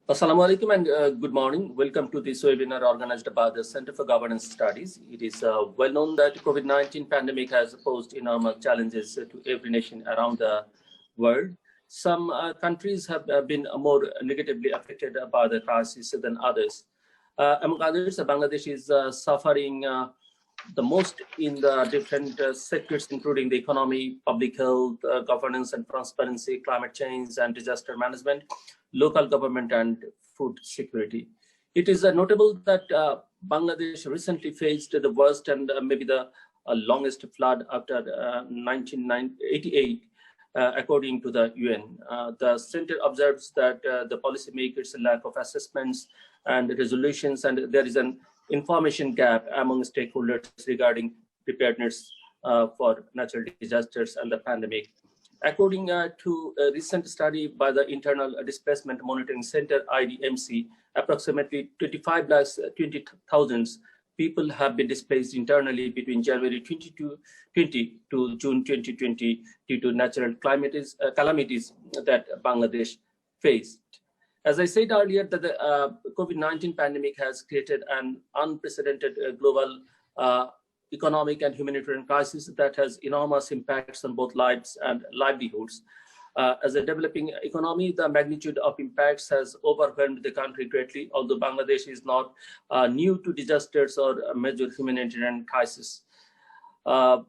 Assalamu alaikum and good morning. Welcome to this webinar organized by the Center for Governance Studies. It is well known that COVID-19 pandemic has posed enormous challenges to every nation around the world. Some countries have been more negatively affected by the crisis than others. Among others, Bangladesh is suffering the most in the different sectors, including the economy, public health, governance and transparency, climate change and disaster management, local government and food security. It is notable that Bangladesh recently faced the worst and maybe the longest flood after 1988, according to the UN. The center observes that the policymakers' lack of assessments and resolutions, and there is an information gap among stakeholders regarding preparedness for natural disasters and the pandemic. According to a recent study by the Internal Displacement Monitoring Center, IDMC, approximately 25,20,000 people have been displaced internally between January 2020 to June 2020 due to natural calamities that Bangladesh faced. As I said earlier, that the COVID-19 pandemic has created an unprecedented global economic and humanitarian crisis that has enormous impacts on both lives and livelihoods. As a developing economy, the magnitude of impacts has overwhelmed the country greatly, although Bangladesh is not new to disasters or major humanitarian crises. Thus,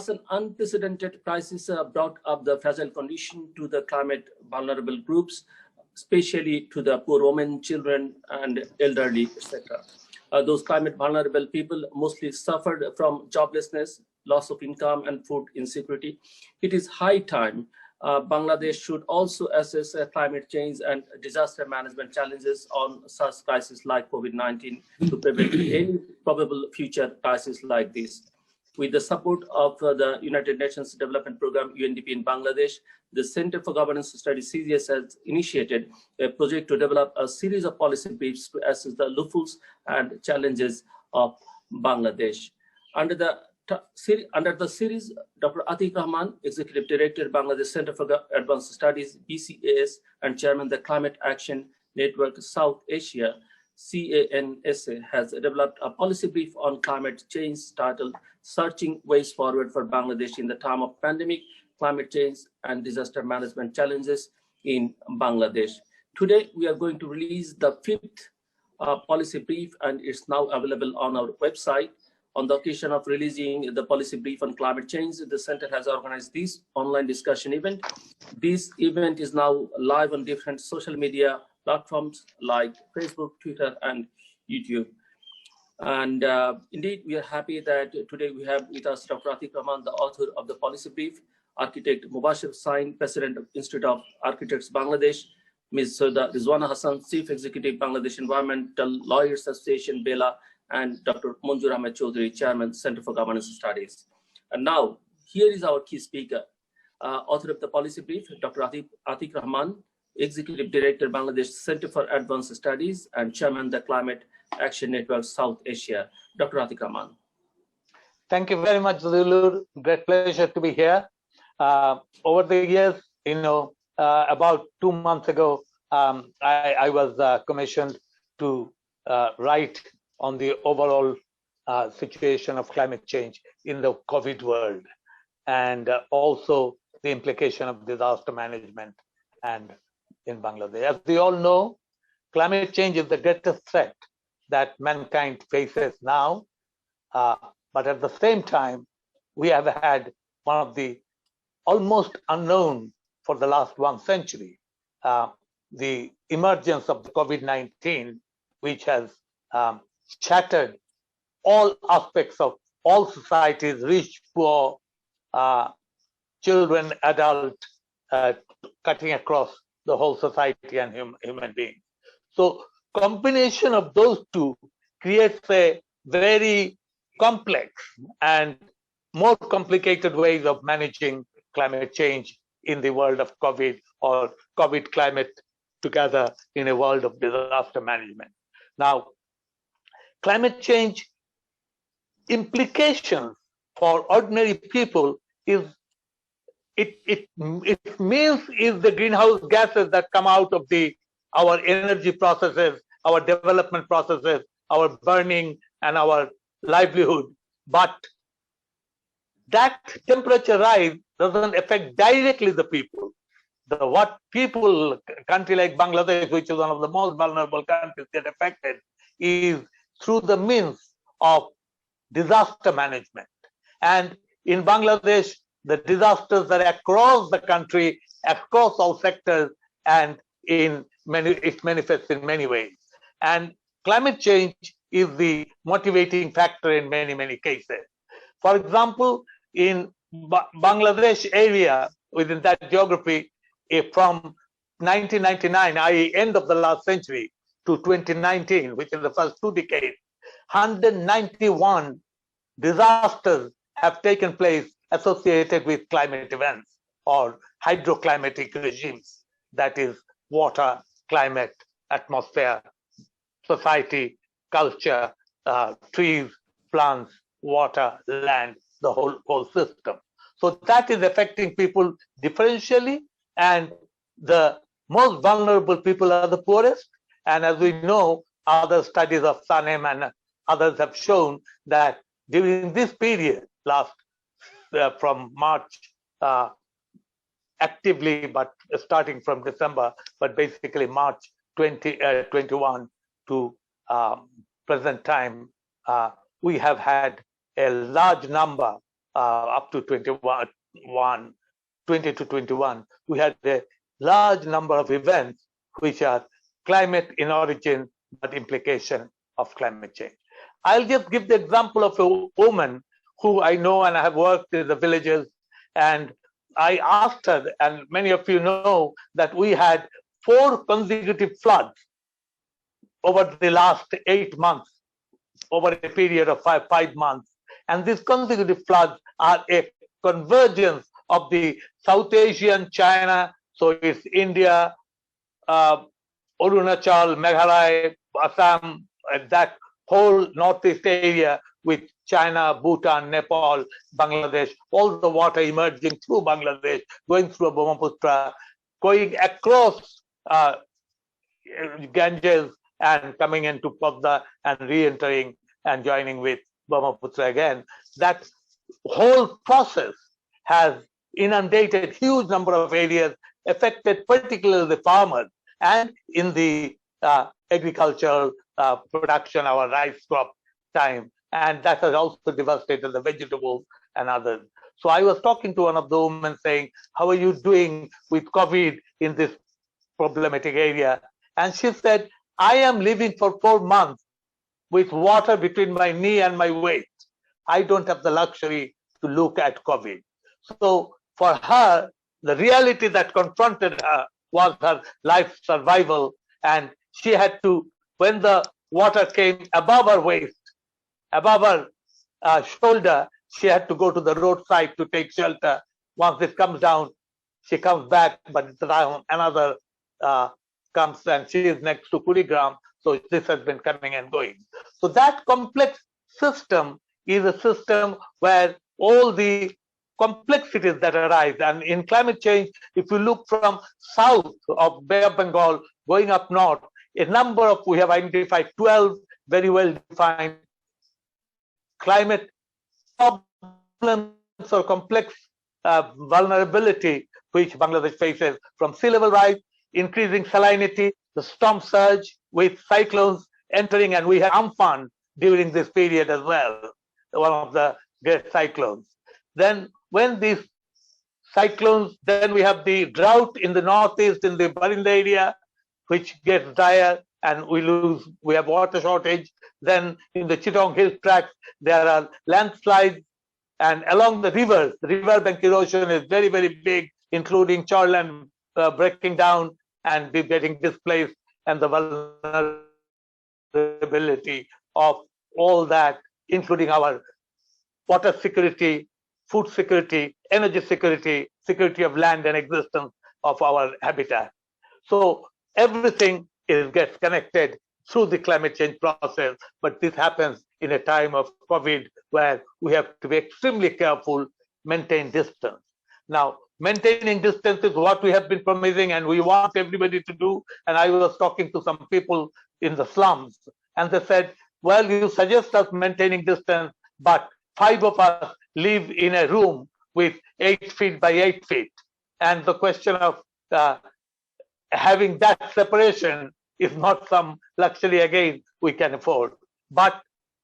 an unprecedented crisis brought up the fragile condition to the climate vulnerable groups, especially to the poor women, children, and elderly, etc. Those climate vulnerable people mostly suffered from joblessness, loss of income, and food insecurity. It is high time Bangladesh should also assess climate change and disaster management challenges on such crises like COVID-19 to prevent any probable future crisis like this. With the support of the United Nations Development Programme, UNDP in Bangladesh, the Center for Governance Studies, CGS, has initiated a project to develop a series of policy briefs to assess the loopholes and challenges of Bangladesh. Under the series, Dr. Atiq Rahman, Executive Director, Bangladesh Center for Advanced Studies, BCAS, and Chairman of the Climate Action Network South Asia, CANSA, has developed a policy brief on climate change titled Searching Ways Forward for Bangladesh in the Time of Pandemic, Climate Change and Disaster Management Challenges in Bangladesh. Today, we are going to release the fifth policy brief, and it's now available on our website. On the occasion of releasing the policy brief on climate change, the center has organized this online discussion event. This event is now live on different social media platforms like Facebook, Twitter, and YouTube. And indeed, we are happy that today we have with us Dr. Atiq Rahman, the author of the policy brief, architect Mubashir Sain, President of Institute of Architects Bangladesh, Ms. Soda Rizwana Hassan, Chief Executive, Bangladesh Environmental Lawyers Association, BELA, and Dr. Manjur Ahmed Chaudhary, Chairman, Center for Governance Studies. And now, here is our key speaker, author of the policy brief, Dr. Atiq Rahman, Executive Director, Bangladesh Center for Advanced Studies, and Chairman of the Climate Action Network South Asia, Dr. Atiq Rahman. Thank you very much, Zulu. Great pleasure to be here. Over the years, about 2 months ago, I was commissioned to write on the overall situation of climate change in the COVID world, and also the implication of disaster management and in Bangladesh. As we all know, climate change is the greatest threat that mankind faces now, but at the same time, we have had one of the almost unknown for the last 1 century, the emergence of the COVID-19, which has shattered all aspects of all societies, rich, poor, children, adult, cutting across the whole society and human beings. So combination of those two creates a very complex and more complicated ways of managing climate change in the world of COVID, or COVID climate together in a world of disaster management. Now, climate change implications for ordinary people is it means is the greenhouse gases that come out of the our energy processes, our development processes, our burning and our livelihood. But that temperature rise doesn't affect directly the people. What people, country like Bangladesh, which is one of the most vulnerable countries, get affected is through the means of disaster management. And in Bangladesh, the disasters are across the country, across all sectors, and it manifests in many ways. And climate change is the motivating factor in many, many cases. For example, in Bangladesh area, within that geography, from 1999, i.e. end of the last century, to 2019, which is the first 2 decades, 191 disasters have taken place associated with climate events or hydroclimatic regimes, that is water, climate, atmosphere, society, culture, trees, plants, water, land, the whole system. So that is affecting people differentially, and the most vulnerable people are the poorest. And as we know, other studies of Sanem and others have shown that during this period, from March, actively, but starting from December, but basically March 2021 to present time, we have had a large number up to 20 to 21. We had a large number of events which are climate in origin, but implication of climate change. I'll just give the example of a woman who I know and I have worked in the villages, and I asked her, and many of you know that we had 4 consecutive floods over the last 8 months, over a period of five months. And these consecutive floods are a convergence of the South Asian, China, so it's India, Arunachal, Meghalaya, Assam, that whole Northeast area with China, Bhutan, Nepal, Bangladesh, all the water emerging through Bangladesh, going through Brahmaputra, going across Ganges and coming into Padma and re-entering and joining with Brahmaputra again. That whole process has inundated huge number of areas, affected particularly the farmers, and in the agricultural production, our rice crop time, and that has also devastated the vegetables and others. So I was talking to one of the women saying, how are you doing with COVID in this problematic area? And she said, I am living for 4 months with water between my knee and my waist. I don't have the luxury to look at COVID. So for her, the reality that confronted her was her life survival. And she had to, when the water came above her waist, above her shoulder, she had to go to the roadside to take shelter. Once it comes down, she comes back, but another comes, and she is next to Kurigram. So this has been coming and going. So that complex system is a system where all the complexities that arise. And in climate change, if you look from south of Bay of Bengal going up north, we have identified 12 very well defined climate problems or complex vulnerability which Bangladesh faces, from sea level rise, increasing salinity, the storm surge with cyclones entering, and we have Amphan during this period as well, one of the great cyclones. Then when these cyclones, then we have the drought in the northeast, in the Barinda area, which gets dire, and we have water shortage. Then in the Chittagong Hill tracts, there are landslides, and along the rivers, the riverbank erosion is very, very big, including Chorland breaking down and getting displaced, and the vulnerability of all that, including our water security, food security, energy security, security of land and existence of our habitat. So everything gets connected through the climate change process, but this happens in a time of COVID where we have to be extremely careful, maintain distance. Now, maintaining distance is what we have been promising and we want everybody to do. And I was talking to some people in the slums and they said, well, you suggest us maintaining distance, but 5 of us live in a room with 8 feet by 8 feet. And the question of having that separation is not some luxury again we can afford. But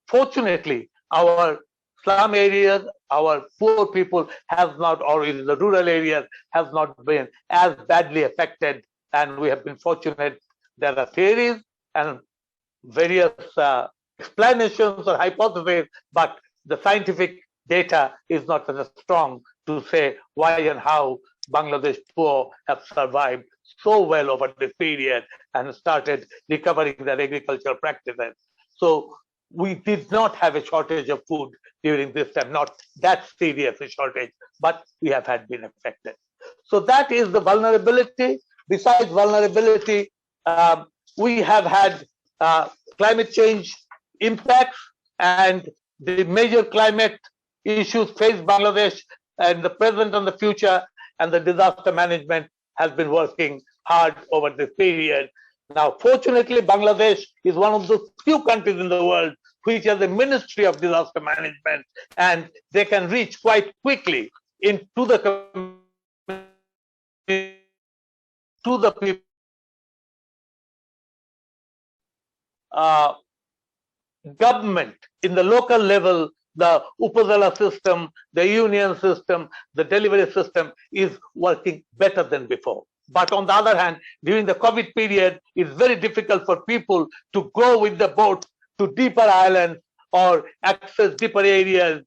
fortunately, our slum areas, our poor people have not, or in the rural areas, have not been as badly affected. And we have been fortunate. There are theories and various explanations or hypotheses, but the scientific data is not as strong to say why and how Bangladesh poor have survived so well over this period and started recovering their agricultural practices. So we did not have a shortage of food during this time, not that serious a shortage, but we have had been affected. So that is the vulnerability. Besides vulnerability, we have had climate change impacts, and the major climate issues face Bangladesh in the present and the future, and the disaster management has been working hard over this period. Now, fortunately, Bangladesh is one of the few countries in the world which has a Ministry of Disaster Management, and they can reach quite quickly into the community, to the people. Government in the local level, the Upazala system, the union system, the delivery system is working better than before. But on the other hand, during the COVID period, it's very difficult for people to go with the boat to deeper islands or access deeper areas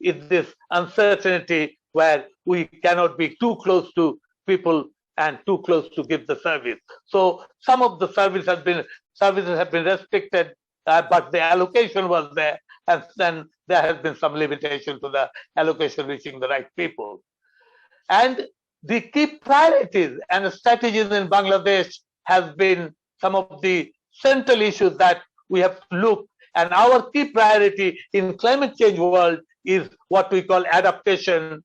in this uncertainty where we cannot be too close to people and too close to give the service. So some of the services have been restricted, but the allocation was there, and then there has been some limitation to the allocation reaching the right people. And the key priorities and strategies in Bangladesh has been some of the central issues that we have to look. And our key priority in climate change world is what we call adaptation,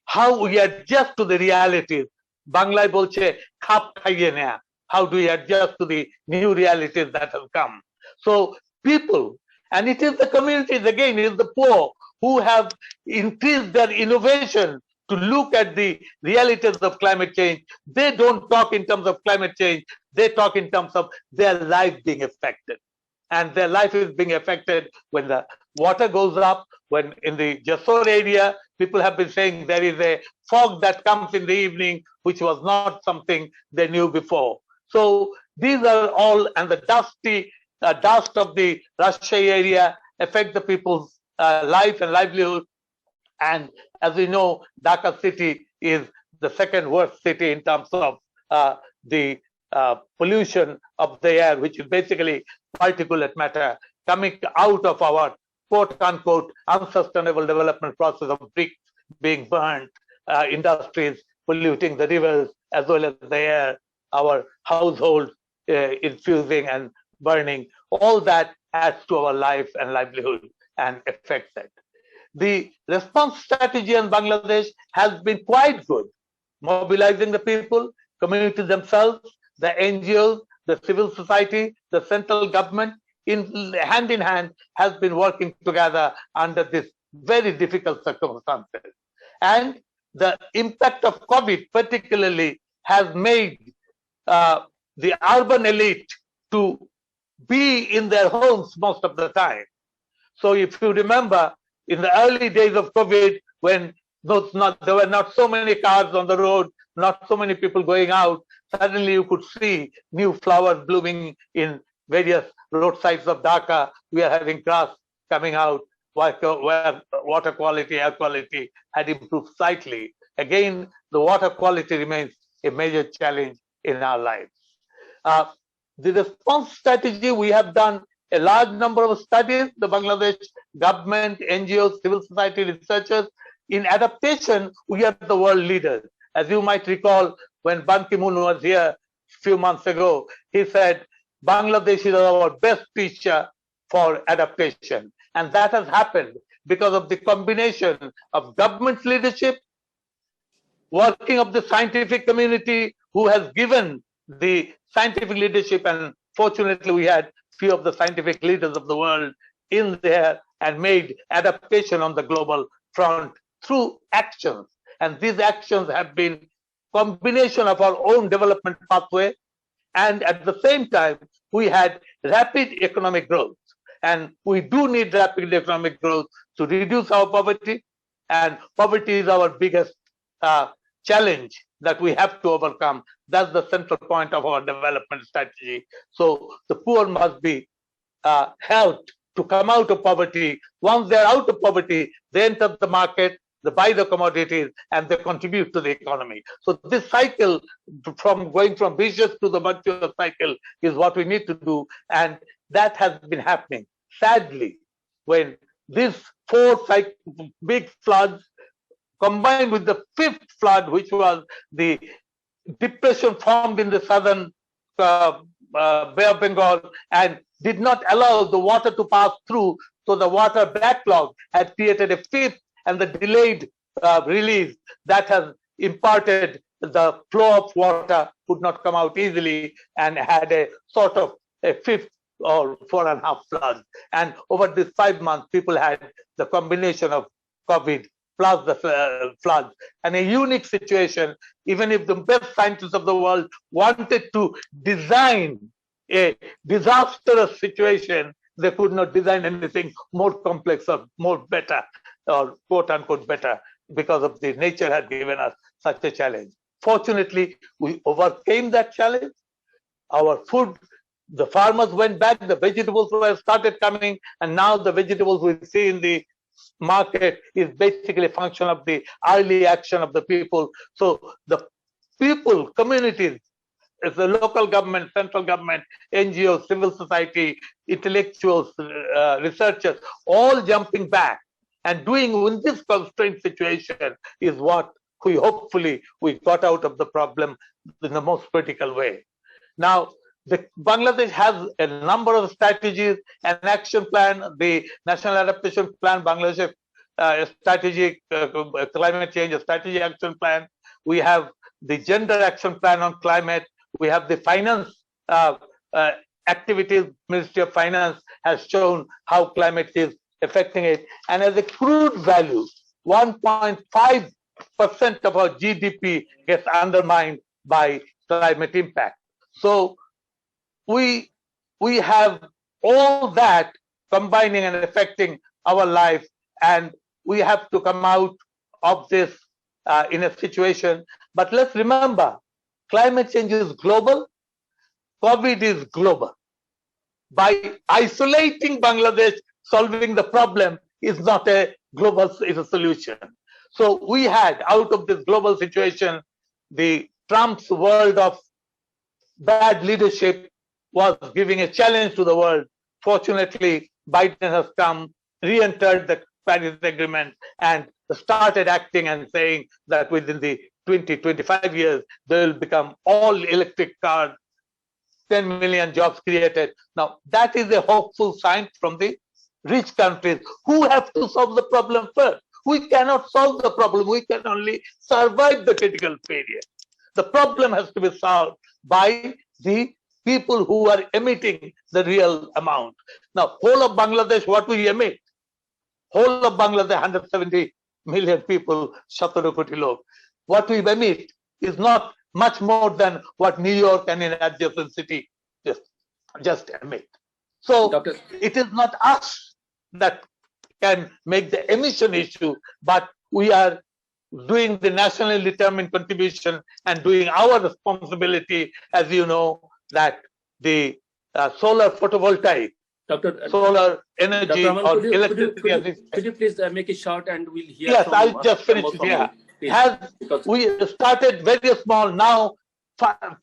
how we adjust to the realities. Banglai bolche khap khaiye neya. How do we adjust to the new realities that have come? So people, and it is the communities again, it is the poor who have increased their innovation to look at the realities of climate change. They don't talk in terms of climate change, they talk in terms of their life being affected. And their life is being affected when the water goes up, when in the Jessore area, people have been saying there is a fog that comes in the evening, which was not something they knew before. So these are all, and the dust of the Rajshahi area affect the people's life and livelihood. And as we know, Dhaka city is the second worst city in terms of the pollution of the air, which is basically particulate matter coming out of our quote-unquote unsustainable development process of bricks being burned, industries polluting the rivers as well as the air, our households infusing and burning. All that adds to our life and livelihood and affects it. The response strategy in Bangladesh has been quite good, mobilizing the people, communities themselves, the NGOs, the civil society, the central government, hand in hand, has been working together under this very difficult circumstances. And the impact of COVID particularly has made the urban elite to be in their homes most of the time. So if you remember, in the early days of COVID, when there were not so many cars on the road, not so many people going out, suddenly you could see new flowers blooming in various roadsides of Dhaka. We are having grass coming out where water quality, air quality had improved slightly. Again, the water quality remains a major challenge in our lives. The response strategy, we have done a large number of studies, the Bangladesh government, NGOs, civil society researchers. In adaptation, we are the world leaders. As you might recall, when Ban Ki-moon was here a few months ago, he said, Bangladesh is our best teacher for adaptation. And that has happened because of the combination of government leadership, working of the scientific community who has given the scientific leadership, and fortunately we had few of the scientific leaders of the world in there and made adaptation on the global front through actions. And these actions have been combination of our own development pathway, and at the same time we had rapid economic growth, and we do need rapid economic growth to reduce our poverty, and poverty is our biggest challenge that we have to overcome. That's the central point of our development strategy. So the poor must be helped to come out of poverty. Once they're out of poverty, they enter the market, they buy the commodities, and they contribute to the economy. So this cycle, from going from vicious to the virtuous cycle, is what we need to do, and that has been happening. Sadly, when these four big floods combined with the fifth flood, which was the depression formed in the southern Bay of Bengal and did not allow the water to pass through, so the water backlog had created a fifth, and the delayed release that has imparted the flow of water could not come out easily, and had a sort of a fifth or 4.5 floods. And over these 5 months, people had the combination of COVID plus the floods, and a unique situation. Even if the best scientists of the world wanted to design a disastrous situation, they could not design anything more complex or more better, or quote unquote better, because of the nature had given us such a challenge. Fortunately, we overcame that challenge. Our food, the farmers went back, the vegetables were started coming, and now the vegetables we see in the market is basically a function of the early action of the people. So the people, communities, the local government, central government, NGOs, civil society, intellectuals, researchers, all jumping back and doing in this constrained situation is what we hopefully we got out of the problem in the most critical way. Now, Bangladesh has a number of strategies, an action plan, the National Adaptation Plan, Bangladesh strategic climate change, strategy action plan. We have the gender action plan on climate. We have the finance activities. Ministry of Finance has shown how climate is affecting it. And as a crude value, 1.5% of our GDP gets undermined by climate impact. So we have all that combining and affecting our life, and we have to come out of this in a situation. But let's remember, climate change is global, COVID is global. By isolating Bangladesh, solving the problem is not a global is a solution. So we had, out of this global situation, the Trump's world of bad leadership was giving a challenge to the world. Fortunately, Biden has come, re-entered the Paris Agreement, and started acting and saying that within the 20-25 years, they will become all electric cars, 10 million jobs created. Now, that is a hopeful sign from the rich countries who have to solve the problem first. We cannot solve the problem. We can only survive the critical period. The problem has to be solved by the people who are emitting the real amount. Now, whole of Bangladesh, what we emit? Whole of Bangladesh, 170 million people, 17 koti log. What we emit is not much more than what New York and in adjacent city just emit. So Doctor, it is not us that can make the emission issue, but we are doing the nationally determined contribution and doing our responsibility. As you know, that the solar photovoltaic, solar energy, Dr. Aman, or electricity. Could you please make it short and we'll hear? Yes, I'll just finish it here. We started very small. Now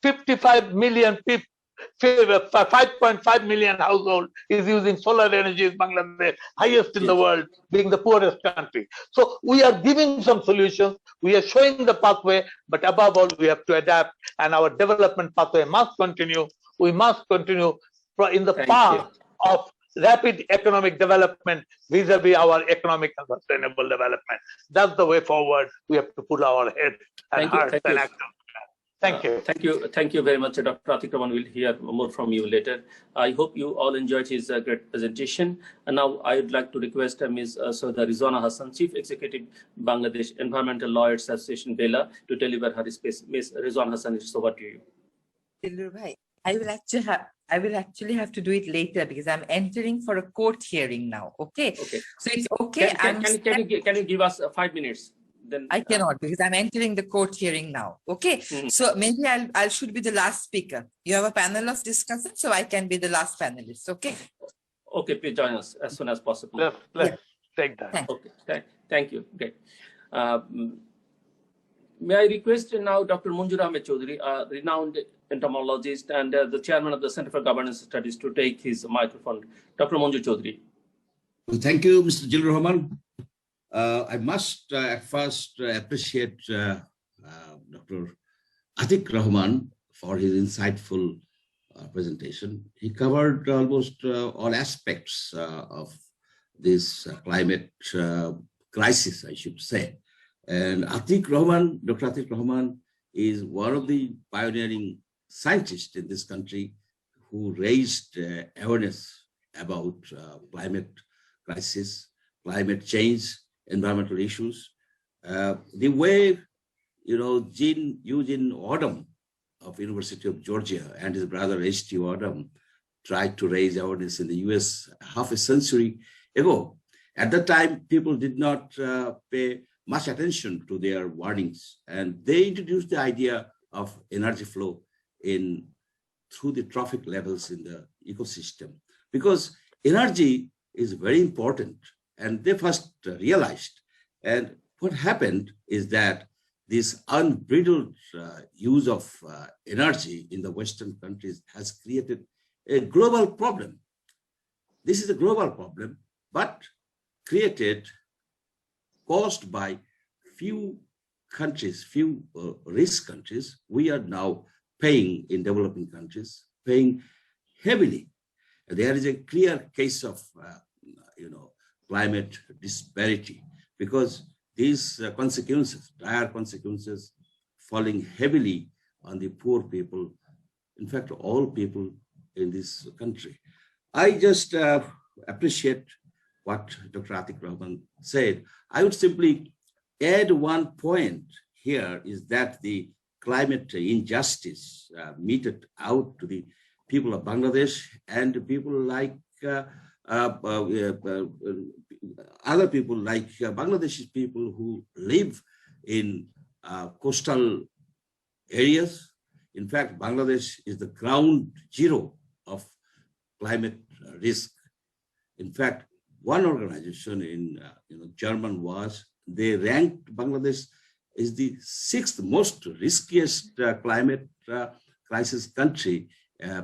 55 million people, 5.5 million households is using solar energy in Bangladesh, highest in the world, being the poorest country. So we are giving some solutions, we are showing the pathway, but above all, we have to adapt, and our development pathway must continue. We must continue in the path of rapid economic development vis-a-vis our economic and sustainable development. That's the way forward. We have to put our heads and hearts and action. Thank you. Thank you very much, Dr. Atiq Rahman. We'll hear more from you later. I hope you all enjoyed his great presentation. And now I would like to request Ms. Sauda Rizwana Hassan, Chief Executive, Bangladesh Environmental Lawyers Association, BELA, to deliver her speech. Ms. Rizwana Hassan, it's over to you. Right. I will actually have to do it later because I'm entering for a court hearing now. Okay. Okay. So it's okay. Can you give us 5 minutes? Then I cannot because I'm entering the court hearing now. Okay. So maybe I should be the last speaker. You have a panel of discussion, so I can be the last panelist. Okay. Okay, please join us as soon as possible. Let's take that. Okay. Thank you. Great. May I request now Dr. Munjur Ahmed Chaudhary, a renowned entomologist and the chairman of the Center for Governance Studies, to take his microphone. Dr. Munjur Chaudhary. Well, thank you, Mr. Jilur Rahman. I must at first appreciate Dr. Atiq Rahman for his insightful presentation. He covered almost all aspects of this climate crisis, I should say. And Dr. Atiq Rahman is one of the pioneering scientists in this country who raised awareness about climate crisis, climate change, environmental issues. The way, Eugene Odom of University of Georgia and his brother H.T. Odom tried to raise awareness in the US half a century ago. At that time, people did not pay much attention to their warnings, and they introduced the idea of energy flow through the trophic levels in the ecosystem, because energy is very important, and they first realized. And what happened is that this unbridled use of energy in the Western countries has created a global problem. This is a global problem, but caused by few countries, few rich countries. We are now paying in developing countries, paying heavily. There is a clear case of, climate disparity, because these consequences, dire consequences, falling heavily on the poor people, in fact, all people in this country. I just appreciate what Dr. Atiq Rahman said. I would simply add one point here, is that the climate injustice meted out to the people of Bangladesh and people like other people like Bangladeshi people who live in coastal areas. In fact, Bangladesh is the ground zero of climate risk. In fact, one organization in German they ranked Bangladesh is the 6th most riskiest climate crisis country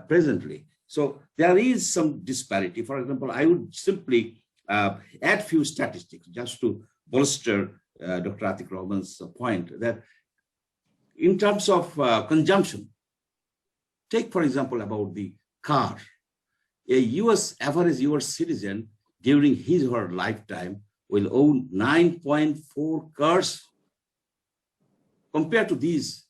presently. So there is some disparity. For example, I would simply add few statistics just to bolster Dr. Atiq Rahman's point, that in terms of consumption, take for example about the car. Average US citizen during his or her lifetime will own 9.4 cars. Compared to this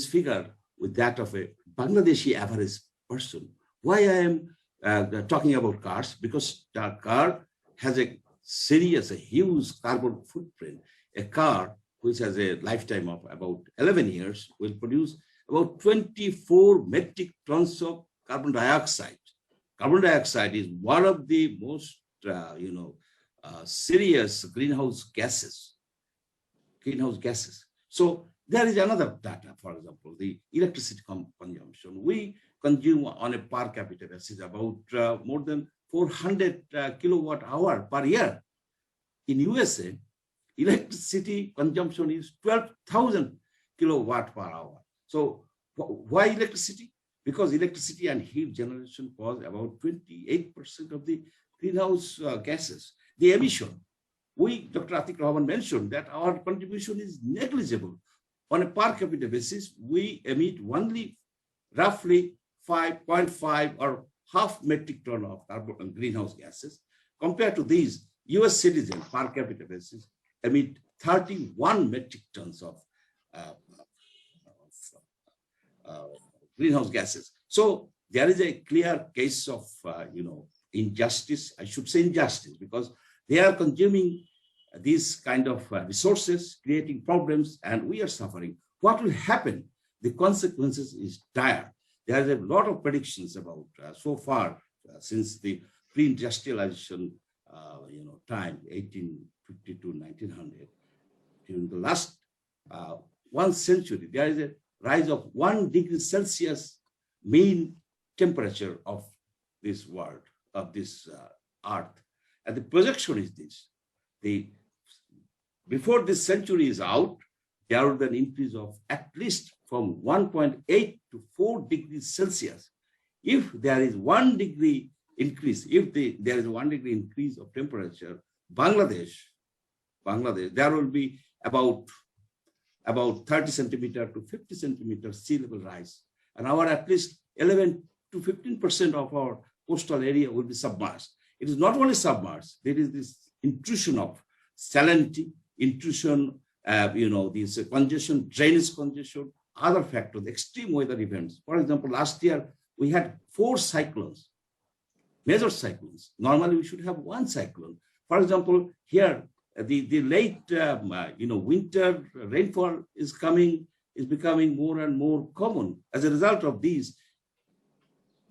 figure with that of a Bangladeshi average person. Why I am talking about cars? Because the car has a huge carbon footprint. A car which has a lifetime of about 11 years will produce about 24 metric tons of carbon dioxide. Carbon dioxide is one of the most, serious greenhouse gases. So there is another data, for example, the electricity consumption. We consume on a per capita basis about more than 400 kilowatt hour per year. In USA, electricity consumption is 12,000 kilowatt per hour. So why electricity? Because electricity and heat generation cause about 28% of the greenhouse gases. The emission, Dr. Atiq Rahman mentioned that our contribution is negligible. On a per capita basis, we emit only roughly 5.5 or half metric ton of greenhouse gases. Compared to these, US citizens per capita basis emit 31 metric tons of greenhouse gases. So there is a clear case of injustice. I should say injustice, because they are consuming these kind of resources, creating problems, and we are suffering. What will happen? The consequences is dire. There is a lot of predictions about so far since the pre-industrialization time, 1850 to 1900. During the last 1 century, there is a rise of 1 degree Celsius mean temperature of this world, of this earth. And the projection is this: before this century is out, there will be an increase of at least from 1.8 to 4 degrees Celsius. If there is 1 degree increase, there is 1 degree increase of temperature, Bangladesh, there will be about 30 centimeter to 50 centimeter sea level rise. And at least 11 to 15% of our coastal area will be submerged. It is not only submerged, there is this intrusion of salinity, intrusion, this congestion, drainage congestion, other factors, extreme weather events. For example, last year we had 4 cyclones, major cyclones. Normally we should have 1 cyclone. For example, here the late winter rainfall is becoming more and more common. As a result of these,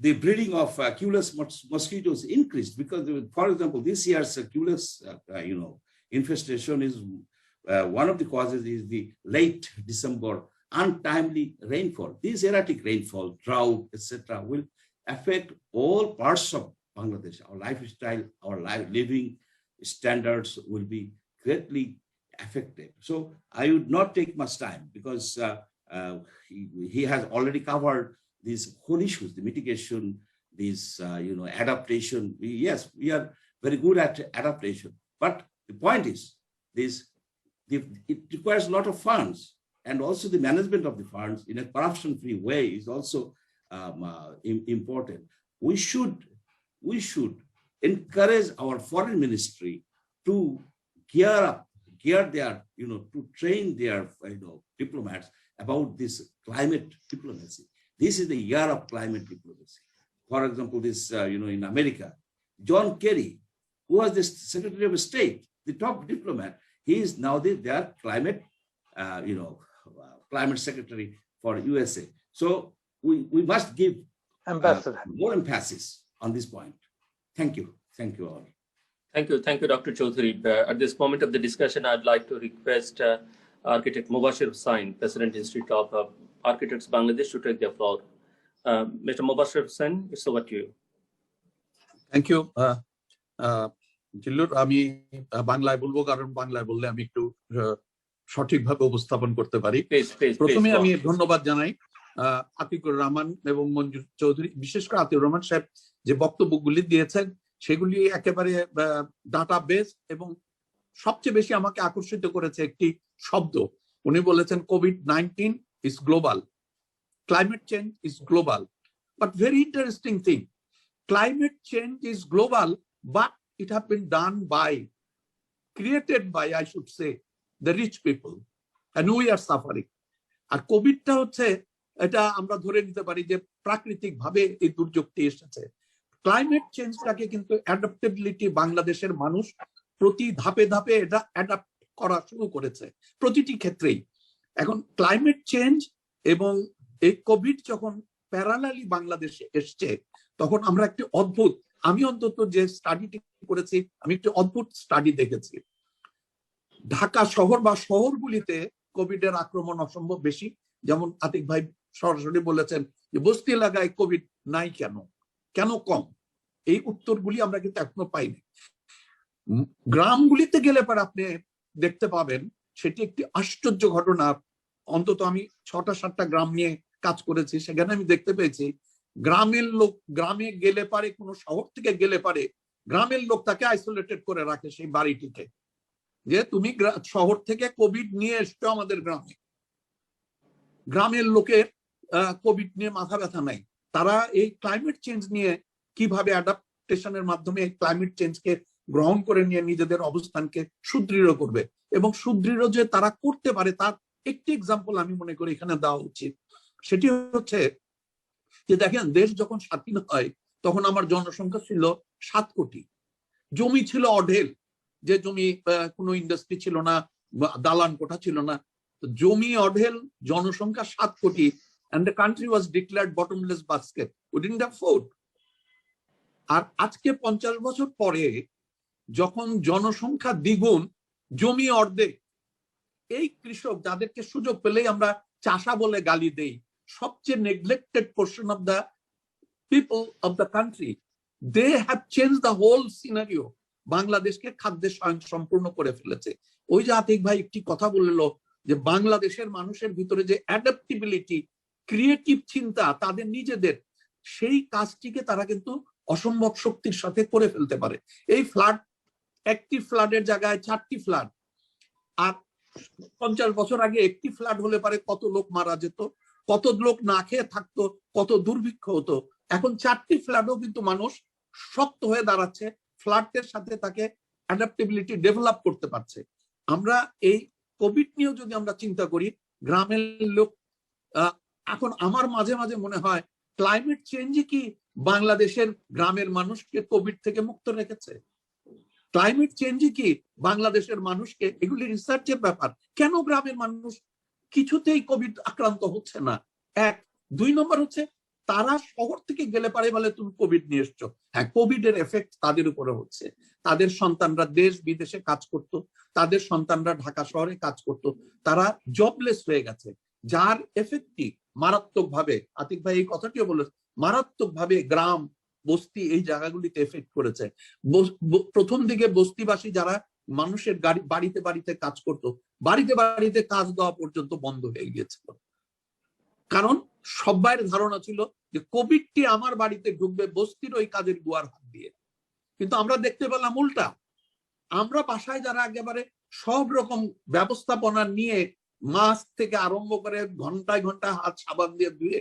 the breeding of Culex mosquitoes increased, because, for example, this year's Culex infestation is one of the causes is the late December untimely rainfall. This erratic rainfall, drought, etc., will affect all parts of Bangladesh. Our lifestyle, our living standards will be greatly affected. So I would not take much time, because he has already covered these whole issues, the mitigation, this adaptation. Yes, we are very good at adaptation, but the point is this: it requires a lot of funds, and also the management of the funds in a corruption-free way is also important. We should encourage our foreign ministry to gear their, to train their diplomats about this climate diplomacy. This is the year of climate diplomacy. For example, this in America, John Kerry, who was the Secretary of State, the top diplomat, he is now their climate climate secretary for USA. So we must give more emphasis on this point. Thank you all. Thank you, Dr. Chaudhary. At this moment of the discussion, I'd like to request Architect Mubashir Hussain, President Institute of Architects Bangladesh, to take the floor. Mr. Mubashir Hussain, it's over to you. Thank you. Zillur, আমি বাংলায় বলবো, কারণ বাংলায় বললে আমি একটু সঠিকভাবে উপস্থাপন করতে পারি। প্রথমে আমি ধন্যবাদ জানাই আতিকুর রহমান এবং মঞ্জুর চৌধুরী, বিশেষ করে আতিকুর রহমান সাহেব যে বক্তব্যগুলি দিয়েছেন সেগুলি একেবারে ডাটা বেস, এবং সবচেয়ে বেশি আমাকে আকর্ষিত করেছে একটি শব্দ। উনি বলেছেন COVID-19 is global, climate change is global, but very interesting thing, climate change is global, but it has been done by, created by, I should say, the rich people, and we are suffering. আর কোভিডটা হচ্ছে, এটা আমরা ধরে নিতে পারি যে প্রাকৃতিক ভাবে এই দুর্যোগটি এসেছে। ক্লাইমেট চেঞ্জটাকে কিন্তু অ্যাডাপ্টেবিলিটি বাংলাদেশের মানুষ প্রতি ধাপে ধাপে এটা অ্যাডাপ্ট করা শুরু করেছে প্রতিটি ক্ষেত্রেই। এখন ক্লাইমেট চেঞ্জ এবং এই কোভিড যখন প্যারালালি বাংলাদেশে এসছে, তখন আমরা একটি অদ্ভুত, আমি অন্তত যে স্টাডিটি করেছি, আমি একটি অদ্ভুত স্টাডি দেখেছি। ঢাকা শহর বা শহরগুলিতে কোভিডের আক্রমণ অসম্ভব বেশি, যেমন আতিক ভাই সরাসরি বলেছেন যে বস্তি এলাকায় কোভিড নাই, কেন কম? এই উত্তরগুলি আমরা কিন্তু এখনো পাইনি। গ্রামগুলিতে গেলে পর আপনি দেখতে পাবেন সেটি একটি আশ্চর্য ঘটনা। অন্তত আমি 6টা-7টা গ্রাম নিয়ে কাজ করেছি, সেখানে আমি দেখতে পেয়েছি গ্রামের লোক গ্রামে গেলে পারে, কোনো শহর থেকে গেলে পারে, গ্রামের লোক তাকে আইসোলেটেড করে রাখে সেই বাড়িটিতে, যে তুমি শহর থেকে কোভিড নিয়ে এসছো আমাদের গ্রামে। গ্রামের লোকের কোভিড নিয়ে মাথা ব্যথা নাই, তারা এই ক্লাইমেট চেঞ্জ নিয়ে কিভাবে অ্যাডাপ্টেশনের মাধ্যমে ক্লাইমেট চেঞ্জকে গ্রহণ করে নিয়ে নিজেদের অবস্থানকে সুদৃঢ় করবে, এবং সুদৃঢ় যে তারা করতে পারে তার একটি এক্সাম্পল আমি মনে করি এখানে দেওয়া উচিত। সেটি হচ্ছে যে দেখেন, দেশ যখন স্বাধীন হয় তখন আমার জনসংখ্যা ছিল 7 কোটি, জমি ছিল অঢেল, যে জমি কোনো ইন্ডাস্ট্রি ছিল না, দালান কোঠা ছিল না, জমি অঢেল, জনসংখ্যা 7 কোটি, and the country was declared bottomless basket. We didn't have food. আর আজকে 50 বছর পরে যখন জনসংখ্যা দ্বিগুণ, জমি অর্ধেক, এই কৃষক যাদেরকে সুযোগ পেলেই আমরা চাষা বলে গালি দেই, সবচেয়ে neglected portion of the people of the country, they have change the whole scenario. বাংলাদেশকে খাদ্যে স্বয়ংসম্পূর্ণ করে ফেলেছে। ওই যে আতিক ভাই একটি কথা বললো যে বাংলাদেশের মানুষের ভিতরে যে অ্যাডাপ্টিবিলিটি, ক্রিয়েটিভ চিন্তা তাদের নিজেদের, সেই কাজটিকে তারা কিন্তু অসম্ভব শক্তির সাথে করে ফেলতে পারে। এই ফ্লাড, একটি ফ্লাডের জায়গায় 4টি ফ্লাড, আর 50 বছর আগে একটি ফ্লাড হলে পারে কত লোক মারা যেত, কত লোক না খেয়ে থাকতো, কত দুর্ভিক্ষ হতো। এখন 4টি ফ্লাডও কিন্তু মানুষ শক্ত হয়ে দাঁড়াচ্ছে, ফ্লাডের সাথে তাকে অ্যাডাপ্টেবিলিটি ডেভেলপ করতে পারছে। আমরা এই কোভিড নিয়েও যদি আমরা চিন্তা করি, গ্রামের লোক, এখন আমার মাঝে মাঝে মনে হয় ক্লাইমেট চেঞ্জই কি বাংলাদেশের গ্রামের মানুষকে কোভিড থেকে মুক্ত রেখেছে? ক্লাইমেট চেঞ্জই কি বাংলাদেশের মানুষকে, এগুলি রিসার্চের ব্যাপার, কেন গ্রামের মানুষ কিছুতেই কোভিড আক্রান্ত হচ্ছে না? 1, 2 নম্বর হচ্ছে তারা শহর থেকে গেলে পারে বলে তুমি কোভিড নিয়ে এসছো। হ্যাঁ, কোভিড এর এফেক্ট তাদের উপরে হচ্ছে। তাদের সন্তানরা দেশ বিদেশে কাজ করত, তাদের সন্তানরা ঢাকা শহরে কাজ করত, তারা জবলেস হয়ে গেছে, যার এফেক্টটি মারাত্মকভাবে, আতিক ভাই এই কথাটিও বলে, মারাত্মকভাবে গ্রাম বস্তি এই জায়গাগুলিতে এফেক্ট করেছে। প্রথম দিকে বস্তিবাসী যারা মানুষের বাড়িতে বাড়িতে কাজ করত, বাড়িতে বাড়িতে কাজ দেওয়া পর্যন্ত বন্ধ হয়ে গিয়েছিল, কারণ সবার ধারণা ছিল যে কোভিডটি আমার বাড়িতে ঢুকবে বস্তির ওই কাজের গুয়ার হাত দিয়ে। কিন্তু আমরা দেখতে পেলাম উল্টা, আমরা বাসায় যারা একেবারে সব রকম ব্যবস্থাপনা নিয়ে মাস্ক থেকে আরম্ভ করে ঘন্টায় ঘন্টায় হাত সাবান দিয়ে ধুয়ে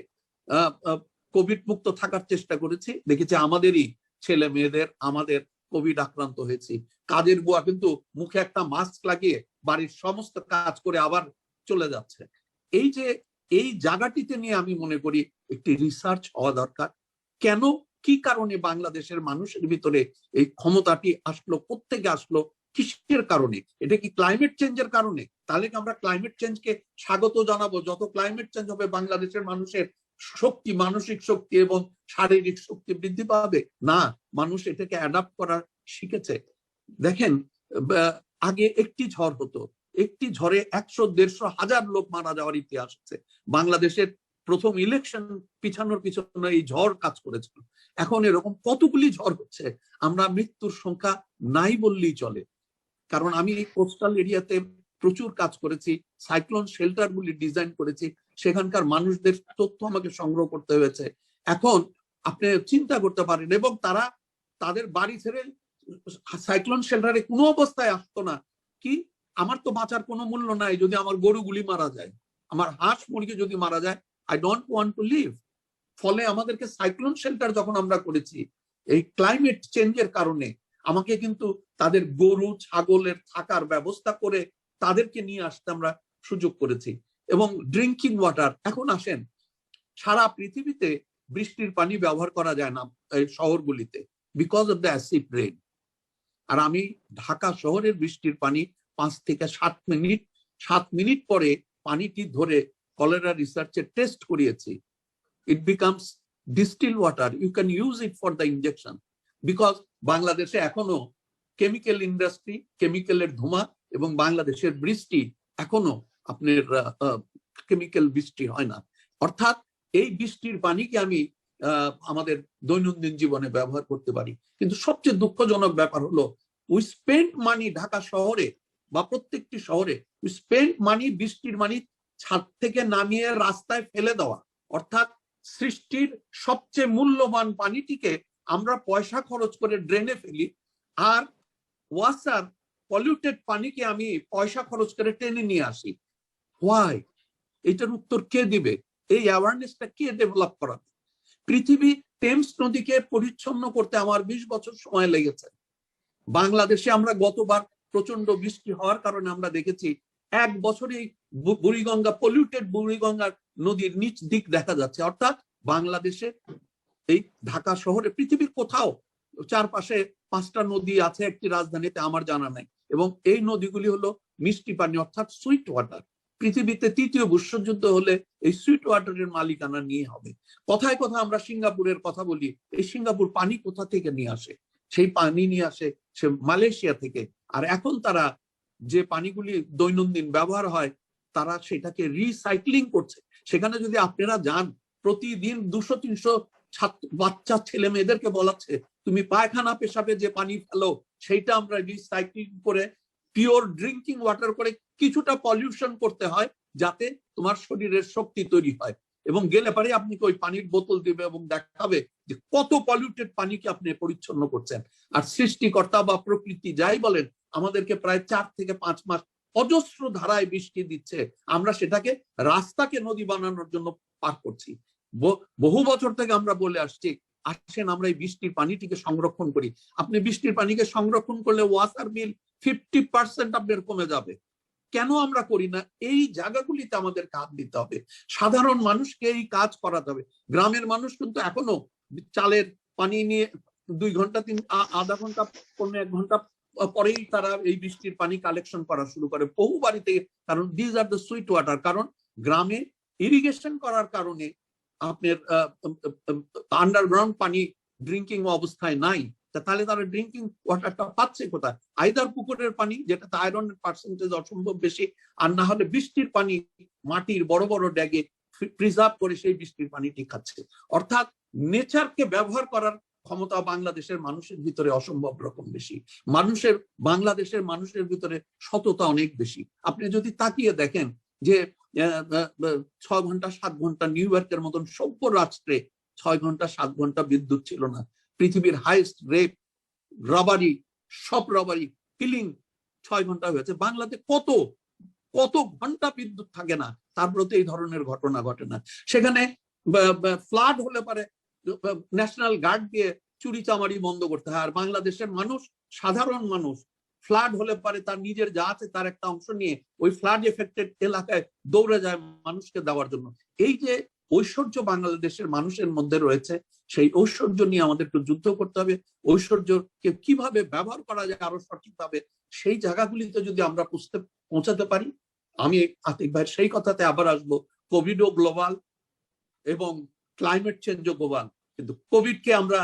কোভিড মুক্ত থাকার চেষ্টা করেছি, দেখেছি আমাদেরই ছেলে মেয়েদের, আমাদের কোভিড আক্রান্ত হয়েছি। কাজের বুয়া কিন্তু মুখে একটা মাস্ক লাগিয়ে বাড়ির সমস্ত কাজ করে আবার চলে যাচ্ছে। এই যে এই জায়গাটিতে নিয়ে আমি মনে করি একটি রিসার্চ হওয়া দরকার। কেন, কি কারণে বাংলাদেশের মানুষের ভিতরে এই ক্ষমতাটি আসলো, কোত্থেকে আসলো, কিসের কারণে? এটা কি ক্লাইমেট চেঞ্জের কারণে? তাহলে কি আমরা ক্লাইমেট চেঞ্জকে স্বাগত জানাবো? যত ক্লাইমেট চেঞ্জ হবে বাংলাদেশের মানুষের শক্তি, মানসিক শক্তি এবং শারীরিক শক্তি বৃদ্ধি পাবে না, মানুষ এটাকে অ্যাডাপ্ট করা শিখেছে। দেখেন, আগে একটি ঝড় হতো, একটি ঝড়ে 100, 150, 1000 লোক মারা যাওয়ার ইতিহাস আছে। বাংলাদেশের প্রথম ইলেকশন পিছানোর পিছনে এই ঝড় কাজ করেছিল। এখন এরকম কতগুলি ঝড় হচ্ছে, আমরা মৃত্যুর সংখ্যা নাই বললেই চলে। কারণ আমি এই কোস্টাল এরিয়াতে প্রচুর কাজ করেছি, সাইক্লোন শেল্টার গুলি ডিজাইন করেছি, সেখানকার মানুষদের তথ্য আমাকে সংগ্রহ করতে হয়েছে। এখন আপনি চিন্তা করতে পারেন, এবং তারা তাদের বাড়ি ছেড়ে সাইক্লোন শেল্টারে কোনো অবস্থায় আসতো না। কি, আমার তো বাঁচার কোনো মূল্য নাই যদি আমার গরুগুলি মারা যায়, আমার হাঁস মুরগি যদি মারা যায়, I don't want to live. ফলে আমাদেরকে সাইক্লোন শেল্টার যখন আমরা করেছি, এই ক্লাইমেট চেঞ্জের কারণে আমাকে কিন্তু তাদের গরু ছাগলের থাকার ব্যবস্থা করে তাদেরকে নিয়ে আসতে আমরা সুযোগ করেছি। এবং ড্রিঙ্কিং ওয়াটার, এখন আসেন, সারা পৃথিবীতে বৃষ্টির পানি ব্যবহার করা যায় না এই শহরগুলিতে, because of the acid rain. আর আমি ঢাকা শহরের বৃষ্টির পানি 5 থেকে 7 মিনিট পরে পানিটি ধরে কলেরা রিসার্চে টেস্ট করিয়েছি। It becomes distil water, you can use it for the injection. Because বাংলাদেশে এখনো কেমিক্যাল ইন্ডাস্ট্রি, কেমিক্যালের ধোঁয়া, এবং বাংলাদেশের বৃষ্টি এখনো আপনার কেমিক্যাল বৃষ্টি হয় না। অর্থাৎ এই বৃষ্টির পানিকে আমি আমাদের দৈনন্দিন জীবনে ব্যবহার করতে পারি। কিন্তু সবচেয়ে দুঃখজনক ব্যাপার হলো, উই স্পেন্ড মানি ঢাকা শহরে বা প্রত্যেকটি শহরে, উই স্পেন্ড মানি বৃষ্টির মানি ছাদ থেকে নামিয়ে রাস্তায় ফেলে দেওয়া। অর্থাৎ সৃষ্টির সবচেয়ে মূল্যবান পানিটিকে আমরা পয়সা খরচ করে ড্রেনে ফেলি, আর ওয়াসার পলিউটেড পানিকে আমি পয়সা খরচ করে টেনে নিয়ে আসি। হোয়াই? এটার উত্তর কে দিবে? এই অ্যাওয়ারনেসটা কে ডেভেলপ করাবে? পৃথিবী টেমস নদীকে পরিচ্ছন্ন করতে আমার 20 বছর সময় লেগেছে। বাংলাদেশে আমরা গতবার প্রচন্ড বৃষ্টি হওয়ার কারণে আমরা দেখেছি 1 বছরেই বুড়িগঙ্গা, পলিউটেড বুড়িগঙ্গার নদীর নিচ দিক দেখা যাচ্ছে। অর্থাৎ বাংলাদেশে এই ঢাকা শহরে পৃথিবীর কোথাও চারপাশে 5টা নদী আছে একটি রাজধানীতে, আমার জানা নাই। এবং এই নদীগুলি হলো মিষ্টি পানি, অর্থাৎ সুইট ওয়াটার। পৃথিবীতে 3য় বিশ্বযুদ্ধ হলে এই সুইট ওয়াটারের মালিকানা নিয়ে হবে। কথায় কথা আমরা সিঙ্গাপুরের কথা বলি, এই সিঙ্গাপুর পানি কোথা থেকে নিয়ে আসে? সেই পানি নিয়ে আসে সে মালয়েশিয়া থেকে। আর এখন তারা যে পানিগুলি দৈনন্দিন ব্যবহার হয় তারা সেটাকে রিসাইক্লিং করছে। সেখানে যদি আপনারা যান, প্রতিদিন 200-300 বাচ্চা ছেলে মেয়েদেরকে বলাচ্ছে তুমি পায়খানা পেশাবে যে পানি ফেলো সেইটা আমরা রিসাইক্লিং করে পিওর ড্রিঙ্কিং ওয়াটার করে কিছুটা পলিউশন করতে হয় যাতে তোমার শরীরের শক্তি তৈরি হয়। এবং গেলে পারে আপনি ওই পানির বোতল দিবে এবং দেখাবে যে কত পলিউটেড পানিকে আপনি পরিচ্ছন্ন করছেন। আর সৃষ্টিকর্তা বা প্রকৃতি যাই বলেন, আমাদেরকে প্রায় 4 থেকে 5 মাস অজস্র ধারায় বৃষ্টি দিচ্ছে, আমরা সেটাকে রাস্তাকে নদী বানানোর জন্য পার করছি। বহু বছর থেকে আমরা বলে আসছি আসেন আমরা এই বৃষ্টির পানিটিকে সংরক্ষণ করি। আপনি বৃষ্টির পানিকে সংরক্ষণ করলে ওয়াটার বিল 50% আপনার কমে যাবে। কেন আমরা করি না? এই জায়গাগুলিতে আমাদের কাজ দিতে হবে, সাধারণ মানুষকে এই কাজ করাতে হবে। গ্রামের মানুষ কিন্তু এখনো চালের পানি নিয়ে 2 ঘন্টা আধা ঘন্টা 1 ঘন্টা পরেই তারা এই বৃষ্টির পানি কালেকশন করা শুরু করে বহু বাড়িতে। কারণ this are the sweet water. কারণ গ্রামে ইরিগেশন করার কারণে আপনার আন্ডারগ্রাউন্ড পানি ড্রিঙ্কিং অবস্থায় নাই, তাহলে তারা ড্রিঙ্কিং ওয়াটারটা পাচ্ছে কোথায়? আইদার পুকুরের পানি, যেটাতে আয়রনের পার্সেন্টেজ অসম্ভব বেশি, আর না হলে বৃষ্টির পানি মাটির বড় বড় ড্যাগে প্রিজার্ভ করে সেই বৃষ্টির পানিটি খাচ্ছে। অর্থাৎ নেচারকে ব্যবহার করার ক্ষমতা বাংলাদেশের মানুষের ভিতরে অসম্ভব রকম বেশি। বাংলাদেশের মানুষের ভিতরে সততা অনেক বেশি। আপনি যদি তাকিয়ে দেখেন যে 6 ঘন্টা 7 ঘন্টা নিউ ইয়র্কের মতন সভ্য রাষ্ট্রে 6 ঘন্টা 7 ঘন্টা বিদ্যুৎ ছিল না। পৃথিবীর হাইয়েস্ট রেপ, রবারি, সব রবারি, কিলিং 6 ঘন্টা হয়েছে। বাংলাদেশে কত কত ঘন্টা বিদ্যুৎ থাকে না, তারপরে এই ধরনের ঘটনা ঘটে না। সেখানে ফ্লাড হলে পারে ন্যাশনাল গার্ড দিয়ে চুরি চামারি বন্ধ করতে হয়। আর বাংলাদেশের মানুষ, সাধারণ মানুষ, ফ্লাড হলে পারে তার নিজের যা আছে তার একটা অংশ নিয়ে ওই ফ্লাড এফেক্টেড এলাকায় দৌড়ে যায় মানুষকে দেওয়ার জন্য। এই যে ঐশ্বর্য বাংলাদেশের মানুষের মধ্যে রয়েছে, সেই ঐশ্বর্য নিয়ে আমাদের একটু যুদ্ধ করতে হবে। ঐশ্বর্যকে কিভাবে ব্যবহার করা যায় আরো সঠিকভাবে, সেই জায়গাগুলিতে যদি আমরা পৌঁছাতে পারি। আমি আতিক ভাইয়ের সেই কথাতে আবার আসবো, কোভিডও গ্লোবাল এবং ক্লাইমেট চেঞ্জও গ্লোবাল। কিন্তু কোভিডকে আমরা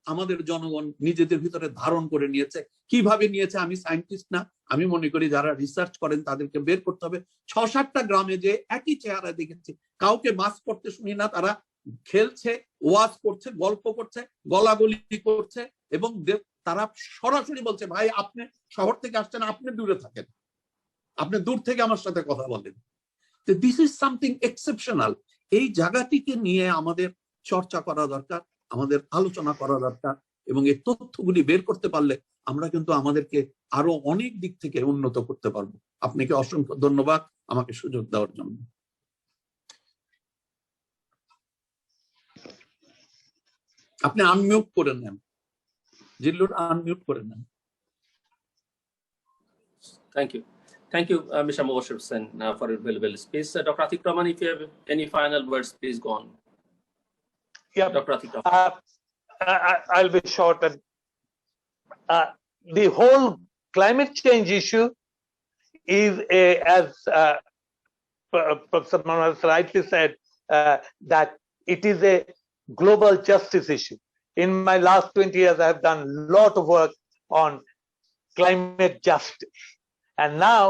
আমাদের জনগণ নিজেদের ভিতরে ধারণ করে নিয়েছে। কিভাবে নিয়েছে আমি সায়েন্টিস্ট না, আমি মনে করি যারা রিসার্চ করেন তাদেরকে বের করতে হবে। 6-7টা গ্রামে যে একই চেহারা দেখেছি, কাউকে মাস্ক পরতে শুনি না, তারা খেলছে, ওয়াজ করছে, গল্প করছে, গলাগলি করছে এবং তারা সরাসরি বলছে ভাই আপনি শহর থেকে আসছেন, আপনি দূরে থাকেন, আপনি দূর থেকে আমার সাথে কথা বলেন। This is something exceptional. এই জায়গাটিকে নিয়ে আমাদের চর্চা করা দরকার, আমাদের আলোচনা করা দরকার এবং এই তথ্যগুলি বের করতে পারলে আমরা কিন্তু আমাদেরকে আরো অনেক দিক থেকে উন্নত করতে পারবো। আপনাকে অসংখ্য ধন্যবাদ আমাকে সুযোগ দেওয়ার জন্য। আপনি আনমিউট করে নেন, জিল্লুর আনমিউট করে নেন। Thank you, Mr. Mubashir Hussain, for your valuable speech. Dr. Atik Rahman, if you have any final words, please go on. Yeah, Dr. Atik Rahman. I'll be short. The whole climate change issue is as Professor Manoj rightly said, that it is a global justice issue. In my last 20 years, I have done a lot of work on climate justice. And now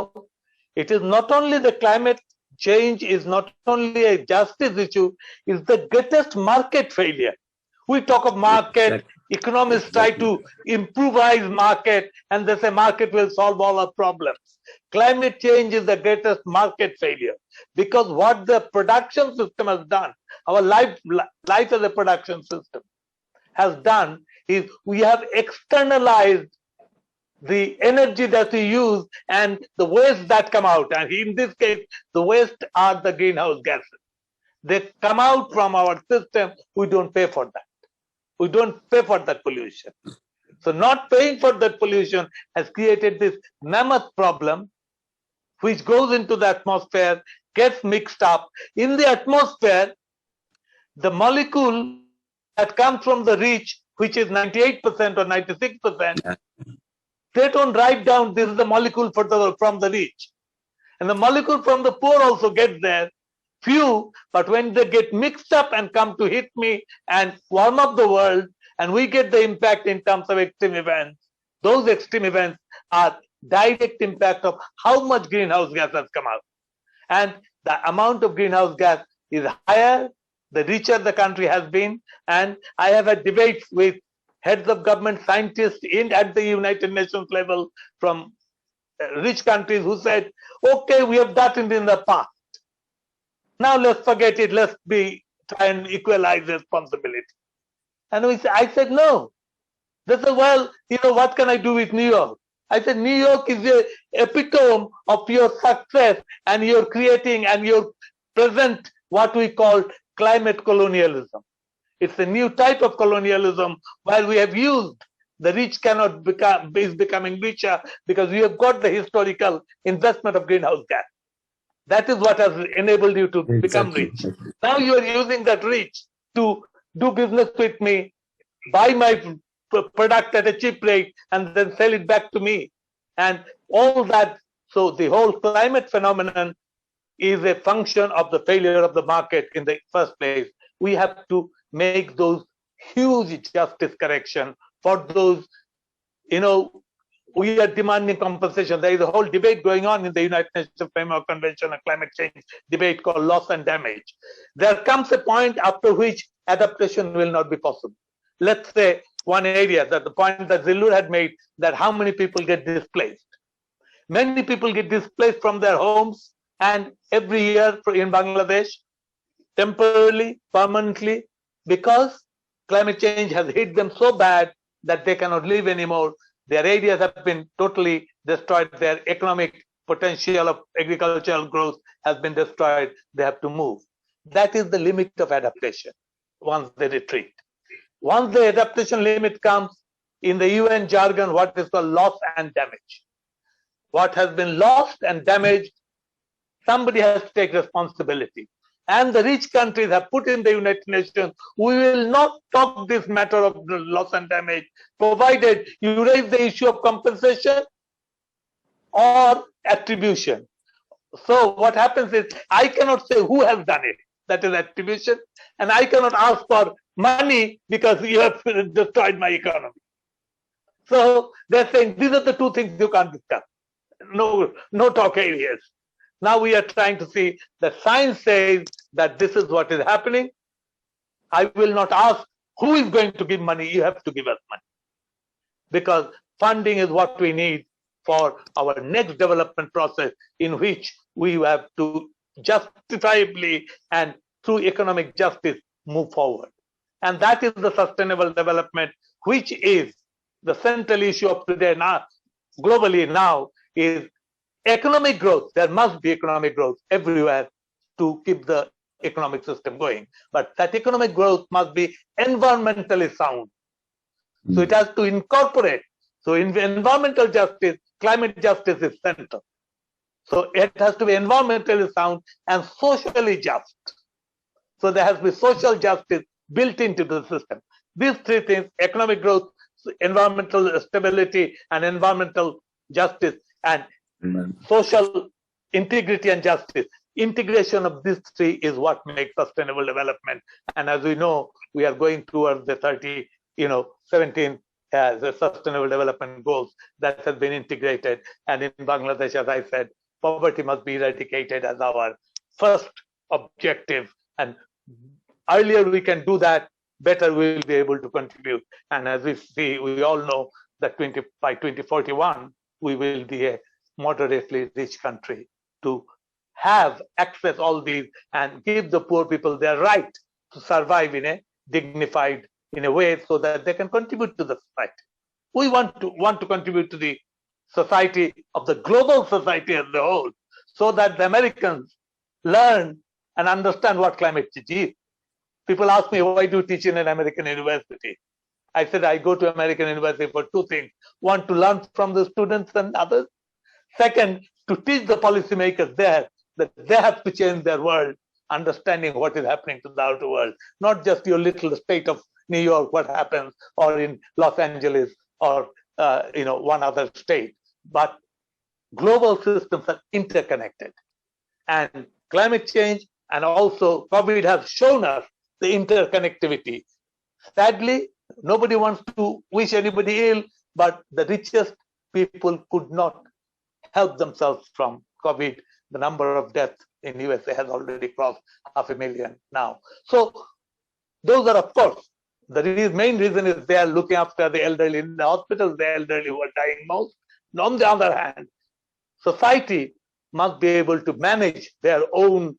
it is not only the climate change is not only a justice issue, it's the greatest market failure. We talk of market, economists try to improvise market and they say market will solve all our problems. Climate change is the greatest market failure because what the production system has done, our life as a production system has done is we have externalized the energy that we use and the waste that come out. And in this case, the waste are the greenhouse gases. They come out from our system, we don't pay for that. We don't pay for that pollution. So not paying for that pollution has created this mammoth problem, which goes into the atmosphere, gets mixed up. In the atmosphere, the molecule that comes from the rich, which is 98% or 96%, they don't write down this is the molecule from the rich. And the molecule from the poor also gets there, few, but when they get mixed up and come to hit me and warm up the world, and we get the impact in terms of extreme events, those extreme events are direct impact of how much greenhouse gas has come out. And the amount of greenhouse gas is higher, the richer the country has been. And I have had debates with heads of government, scientists at the United Nations level from rich countries who said, okay, we have done it in the past. Now let's forget it. Let's try and equalize responsibility. And I said, no. They said, well, what can I do with New York? I said, New York is the epitome of your success, and you're creating and you're present what we call climate colonialism. It's a new type of colonialism where we have used the rich is becoming richer because we have got the historical investment of greenhouse gas. That is what has enabled you to become rich. Now you are using that rich to do business with me, buy my product at a cheap rate, and then sell it back to me. And all that. So the whole climate phenomenon is a function of the failure of the market in the first place. We have to make those huge justice correction for those, we are demanding compensation. There is a whole debate going on in the United Nations Framework Convention on Climate Change debate called loss and damage. There comes a point after which adaptation will not be possible. Let's say one area, that the point that Zillur had made, that how many people get displaced. Many people get displaced from their homes, and every year in Bangladesh, temporarily, permanently, because climate change has hit them so bad that they cannot live anymore. Their areas have been totally destroyed. Their economic potential of agricultural growth has been destroyed. They have to move. That is the limit of adaptation once they retreat. Once the adaptation limit comes, in the UN jargon, what is called loss and damage. What has been lost and damaged, somebody has to take responsibility. And the rich countries have put in the United Nations, we will not talk this matter of loss and damage, provided you raise the issue of compensation or attribution. So what happens is, I cannot say who has done it, that is attribution, and I cannot ask for money because you have destroyed my economy. So they're saying these are the two things you can't discuss. No talk areas. Now we are trying to see that science says that this is what is happening. I will not ask who is going to give money. You have to give us money, because funding is what we need for our next development process, in which we have to justifiably and through economic justice move forward. And that is the sustainable development, which is the central issue of today now, globally now, is economic growth. There must be economic growth everywhere to keep the economic system going. But that economic growth must be environmentally sound. So it has to incorporate. So in environmental justice, climate justice is central. So it has to be environmentally sound and socially just. So there has to be social justice built into the system. These three things, economic growth, environmental stability, and environmental justice, and social integrity and justice. Integration of these three is what makes sustainable development. And as we know, we are going towards the 17 the sustainable development goals that has been integrated. And in Bangladesh, as I said, poverty must be eradicated as our first objective. And earlier we can do that, better we will be able to contribute. And as we see, we all know that by 2041, we will be a moderately rich country to have access all these and give the poor people their right to survive in a dignified, in a way, so that they can contribute to the society. We want to contribute to the society of the global society as a whole, so that the Americans learn and understand what climate change is. People ask me, why do you teach in an American university? I said, I go to American university for two things. One, to learn from the students and others. Second, to teach the policymakers there that they have to change their world, understanding what is happening to the outer world, not just your little state of New York, what happens, or in Los Angeles, or one other state, but global systems are interconnected. And climate change and also COVID have shown us the interconnectivity. Sadly, nobody wants to wish anybody ill, but the richest people could not help themselves from COVID. The number of deaths in USA has already crossed 500,000 now. So those are, of course, the main reason is they are looking after the elderly in the hospitals, the elderly who are dying most. And on the other hand, society must be able to manage their own,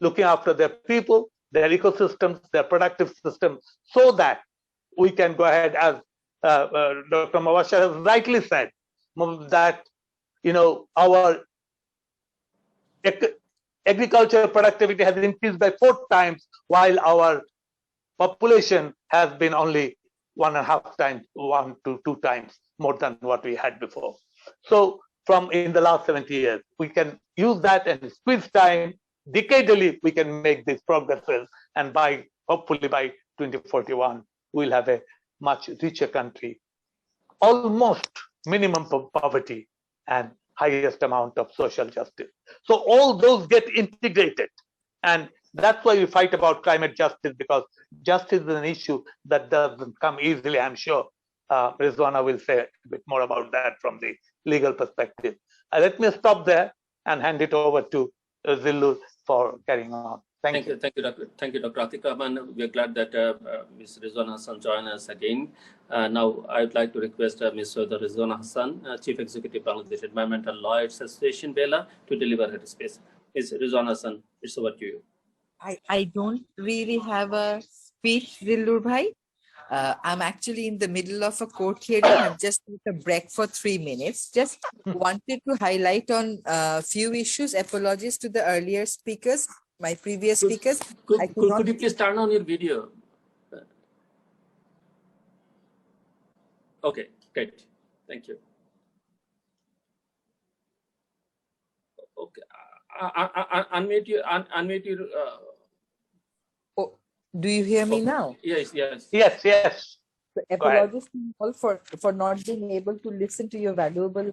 looking after their people, their ecosystems, their productive systems, so that we can go ahead, as Dr. Mubashir has rightly said, that our agricultural productivity has increased by 4 times, while our population has been only 1.5 times, 1 to 2 times more than what we had before. So from in the last 70 years, we can use that and squeeze time. Decadally, we can make these progresses, and hopefully by 2041, we'll have a much richer country, almost minimum poverty and highest amount of social justice. So all those get integrated, and that's why we fight about climate justice, because justice is an issue that doesn't come easily. I'm sure Rizwana will say a bit more about that from the legal perspective. Let me stop there and hand it over to Zillur for carrying on. Thank you. Thank you, Dr. Atiq Rahman. We are glad that Ms. Rizwana Hassan joined us again. Now, I would like to request Ms. Rizwana Hassan, Chief Executive, Bangladesh Environmental Lawyers Association, BELA, to deliver her speech. Ms. Rizwana Hassan, it's over to you. I don't really have a speech, Zillur Bhai. I'm actually in the middle of a court hearing. I've just took a break for 3 minutes. Just wanted to highlight on a few issues. Apologies to the earlier speakers, my previous speakers. Could you please turn on your video? Okay, great. Thank you. Okay, unmute your. Oh, do you hear me now? Yes. Yes. So apologies to you all for not being able to listen to your valuable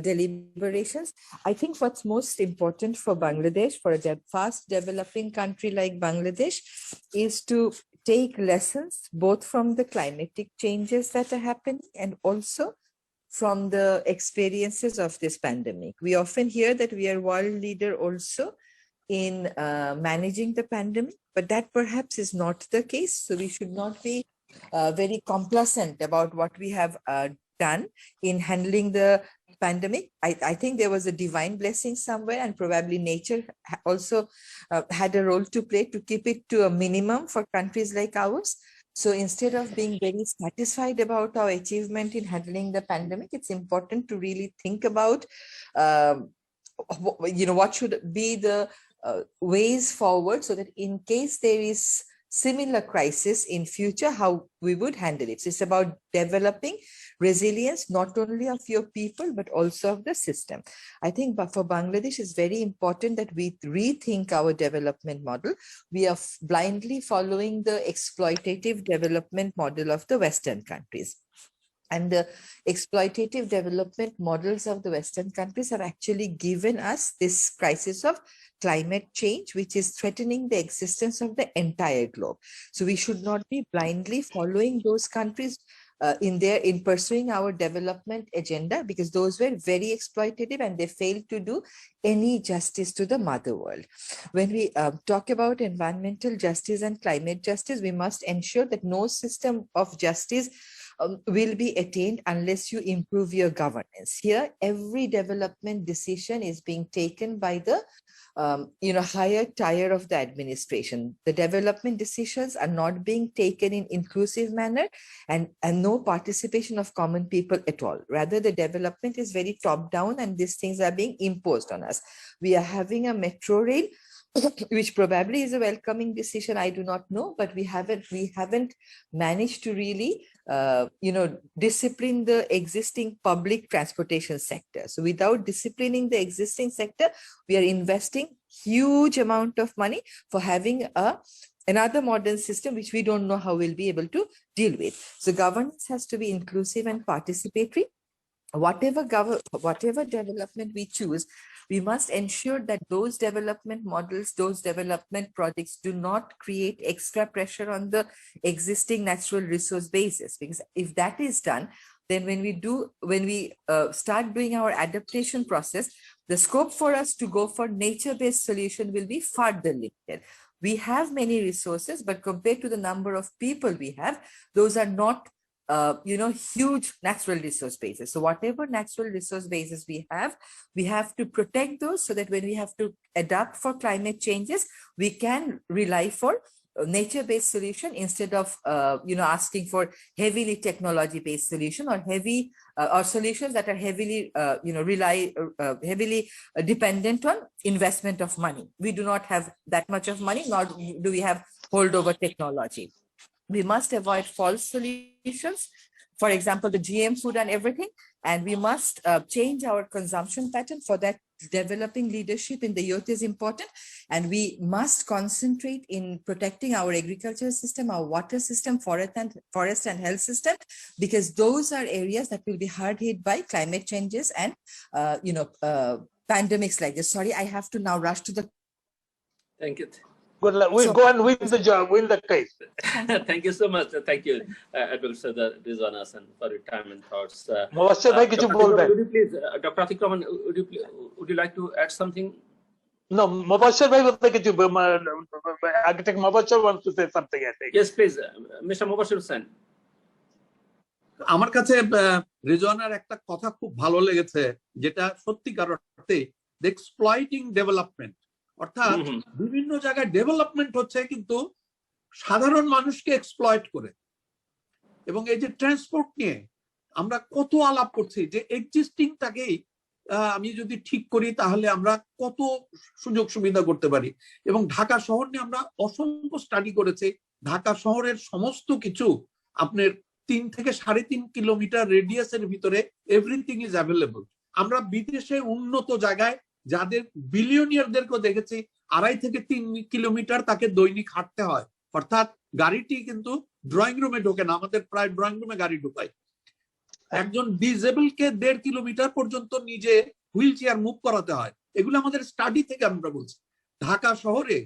deliberations. I think what's most important for Bangladesh, for a fast developing country like Bangladesh, is to take lessons both from the climatic changes that are happening and also from the experiences of this pandemic. We often hear that we are world leader also in managing the pandemic, but that perhaps is not the case. So we should not be very complacent about what we have done in handling the pandemic. I think there was a divine blessing somewhere, and probably nature also had a role to play to keep it to a minimum for countries like ours. So instead of being very satisfied about our achievement in handling the pandemic, it's important to really think about, what should be the ways forward, so that in case there is similar crisis in future, how we would handle it. So it's about developing resilience, not only of your people, but also of the system. I think for Bangladesh, it's very important that we rethink our development model. We are blindly following the exploitative development model of the Western countries. And the exploitative development models of the Western countries have actually given us this crisis of climate change, which is threatening the existence of the entire globe. So we should not be blindly following those countries in pursuing our development agenda, because those were very exploitative and they failed to do any justice to the mother world. When we talk about environmental justice and climate justice, we must ensure that no system of justice will be attained unless you improve your governance. Here, every development decision is being taken by the higher tier of the administration. The development decisions are not being taken in inclusive manner, and no participation of common people at all. Rather, the development is very top down, and these things are being imposed on us. We are having a metro rail which probably is a welcoming decision. I do not know, but we haven't managed to really, discipline the existing public transportation sector. So without disciplining the existing sector, we are investing huge amount of money for having another modern system, which we don't know how we'll be able to deal with. So governance has to be inclusive and participatory. Whatever development we choose, we must ensure that those development models, those development projects do not create extra pressure on the existing natural resource basis. Because if that is done, then when we start doing our adaptation process, the scope for us to go for nature-based solution will be further limited. We have many resources, but compared to the number of people we have, those are not huge natural resource bases. So whatever natural resource bases we have to protect those, so that when we have to adapt for climate changes, we can rely for nature-based solution instead of asking for heavily technology-based solution or or solutions that are heavily heavily dependent on investment of money. We do not have that much of money, nor do we have holdover technology. We must avoid false solutions, for example, the GM food and everything, and we must change our consumption pattern. For that, developing leadership in the youth is important, and we must concentrate in protecting our agricultural system, our water system, forest and health system, because those are areas that will be hard hit by climate changes and pandemics like this. Sorry, I have to now rush to the. Thank you. Good luck. We'll go and win the job, win the case. Thank you so much. Thank you, Advocate Sada Rizwan Hasan, for your time and thoughts. Dr. Atikaman, would you like to add something? No, Mubashir bhai, Architect Mubashir wants to say something, I think. Yes, please, Mr. Mubashir Hussain. আমার কাছে রিজওয়ানের একটা কথা খুব ভালো লেগেছে, যেটা সত্যিকার অর্থে এক্সপ্লয়েটিং ডেভেলপমেন্ট, অর্থাৎ বিভিন্ন জায়গায় ডেভেলপমেন্ট হচ্ছে কিন্তু সাধারণ মানুষকে এক্সপ্লয়েট করে। এবং এই যে ট্রান্সপোর্ট নিয়ে আমরা কত আলাপ করছি, যে এক্সিস্টিংটাকেই আমি যদি ঠিক করি তাহলে আমরা কত সুযোগ সুবিধা করতে পারি। এবং ঢাকা শহর নিয়ে আমরা অসংখ্য স্টাডি করেছি। ঢাকা শহরের সমস্ত কিছু আপনার 3 থেকে 3.5 কিলোমিটার রেডিয়াসের ভিতরে এভরিথিং ইজ অ্যাভেলেবল। আমরা বিদেশে উন্নত জায়গায় যাদের বিলিয়নিয়ারদেরকেও দেখেছি 2.5 থেকে 3 কিলোমিটার তাকে দৈনিক হাঁটতে হয়, অর্থাৎ গাড়িটি কিন্তু ড্রয়িং রুমে ঢোকে না, আমাদের প্রায় ড্রয়িং রুমে গাড়ি ঢোকায়। একজন ডিসেবলকে 1.5 কিলোমিটার পর্যন্ত নিজে হুইল চেয়ার মুভ করাতে হয়। এগুলো আমাদের স্টাডি থেকে আমরা বলছি। ঢাকা শহরে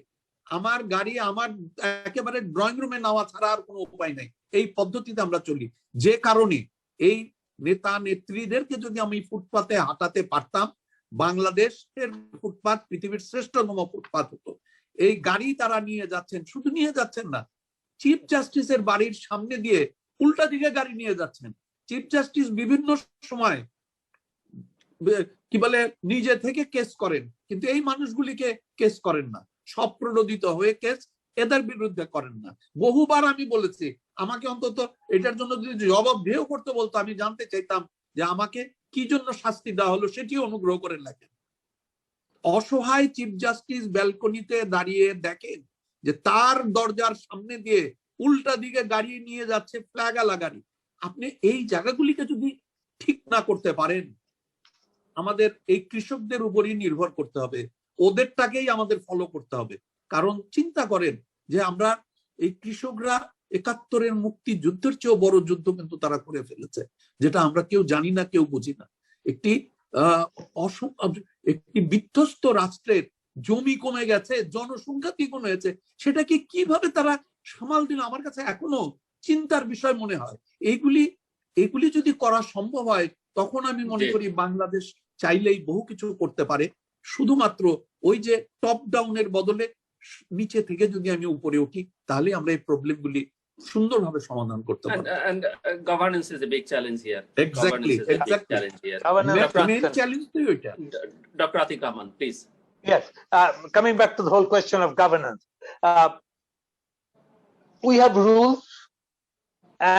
আমার গাড়ি আমার একেবারে ড্রয়িং রুমে নেওয়া ছাড়া আর কোনো উপায় নাই, এই পদ্ধতিতে আমরা চলি। যে কারণে এই নেতা নেত্রীদেরকে যদি আমি ফুটপাতে হাঁটাতে পারতাম, বাংলাদেশের ফুটপাত পৃথিবীর শ্রেষ্ঠতম ফুটপাত হতো। এই গাড়ি তারা নিয়ে যাচ্ছেন, শুধু নিয়ে যাচ্ছেন না, চিফ জাস্টিসের বাড়ির সামনে দিয়ে উল্টা দিকে গাড়ি নিয়ে যাচ্ছেন। চিফ জাস্টিস বিভিন্ন সময় কি বলে নিজে থেকে কেস করেন, কিন্তু এই মানুষগুলিকে কেস করেন না, স্বপ্রণোদিত হয়ে কেস এদের বিরুদ্ধে করেন না। বহুবার আমি বলেছি, আমাকে অন্তত এটার জন্য যদি জবাবদিহি করতে বলতো, আমি জানতে চাইতাম যে আমাকে কি জন্য শাস্তি দেওয়া হলো, সেটিও অনুগ্রহ করে লেখেন। অসহায় চিফ জাস্টিস ব্যালকনিতে দাঁড়িয়ে দেখেন যে তার দরজার সামনে দিয়ে উল্টা দিকে গাড়ি নিয়ে যাচ্ছে ফ্ল্যাগালা গাড়ি। আপনি এই জায়গাগুলিকে যদি ঠিক না করতে পারেন, আমাদের এই কৃষকদের উপরই নির্ভর করতে হবে, ওদেরটাকেই আমাদের ফলো করতে হবে। কারণ চিন্তা করেন যে আমরা এই কৃষকরা 71-এর মুক্তিযুদ্ধের চেয়েও বড় যুদ্ধ কিন্তু তারা করে ফেলেছে, যেটা আমরা কেউ জানি না, কেউ বুঝি না। একটি বিধ্বস্ত রাষ্ট্রের জমি কমে গেছে, জনসংখ্যা দ্বিগুণ হয়েছে, সেটাকে কিভাবে তারা সামাল দিল, আমার কাছে এখনো চিন্তার বিষয় মনে হয়। এগুলি যদি করা সম্ভব হয়, তখন আমি মনে করি বাংলাদেশ চাইলেই বহু কিছু করতে পারে। শুধুমাত্র ওই যে টপ ডাউনের বদলে নিচে থেকে যদি আমি উপরে উঠি, তাহলে আমরা এই প্রবলেমগুলি সুন্দরভাবে সমাধান করতে পারব। And governance is a big challenge here. Exactly. Main challenge to it. Dr. Atikaman, please. Yes. Coming back to the whole question of governance, we have rules,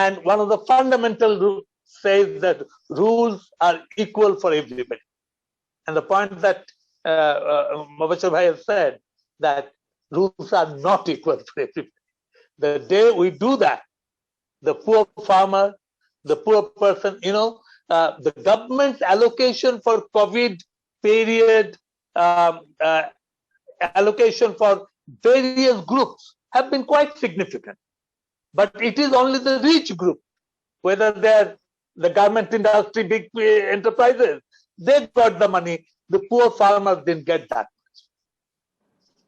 and one of the fundamental rules says that rules are equal for everybody. And the point that Mubashir Bhai has said, that rules are not equal for everybody. The day we do that, the poor farmer, the poor person, the government's allocation for COVID period, allocation for various groups have been quite significant. But it is only the rich group, whether they're the garment industry, big enterprises, they got the money. The poor farmers didn't get that much.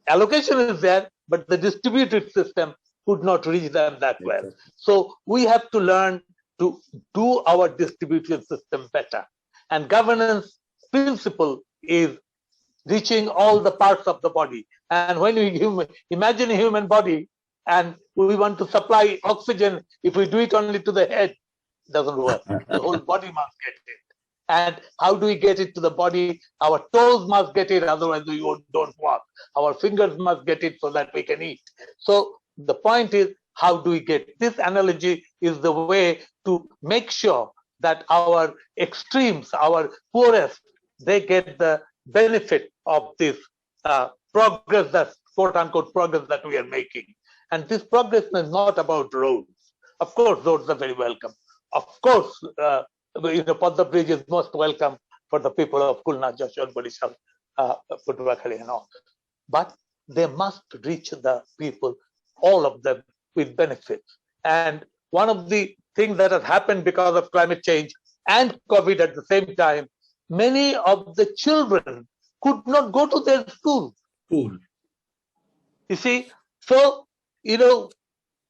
Allocation is there, but the distributed system could not reach them that well. So we have to learn to do our distribution system better. And governance principle is reaching all the parts of the body. And when we imagine a human body and we want to supply oxygen, if we do it only to the head, it doesn't work. The whole body must get it. And how do we get it to the body? Our toes must get it, otherwise we don't walk. Our fingers must get it so that we can eat. So the point is, how do we get it? This analogy is the way to make sure that our extremes, our poorest, they get the benefit of this progress, that quote unquote progress that we are making. And this progress is not about roads. Of course, roads are very welcome. Of course, Padma Bridge is most welcome for the people of Khulna, Joshua, Bodishal, Puthuwakhali and all. But they must reach the people, all of them, with benefits. And one of the things that has happened because of climate change and COVID at the same time, many of the children could not go to their school. You see, so,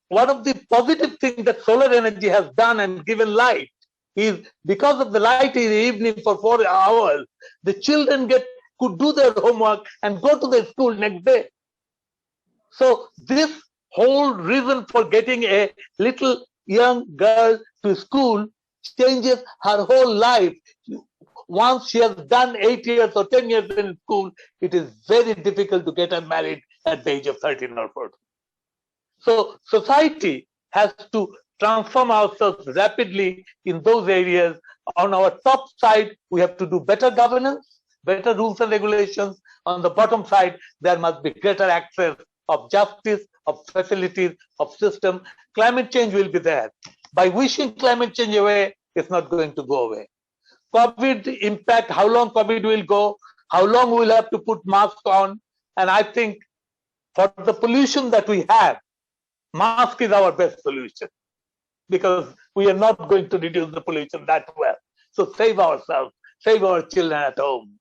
one of the positive things that solar energy has done and given light is because of the light in the evening for 4 hours, the children could do their homework and go to their school next day. So this whole reason for getting a little young girl to school changes her whole life. Once she has done 8 years or 10 years in school, it is very difficult to get her married at the age of 13 or 14. So society has to transform ourselves rapidly in those areas. On our top side, we have to do better governance, better rules and regulations. On the bottom side, there must be greater access of justice, of facilities, of system. Climate change will be there. By wishing climate change away, it's not going to go away. COVID impact, how long COVID will go, how long we'll have to put masks on. And I think for the pollution that we have, mask is our best solution, because we are not going to reduce the pollution that well. So save ourselves, save our children at home.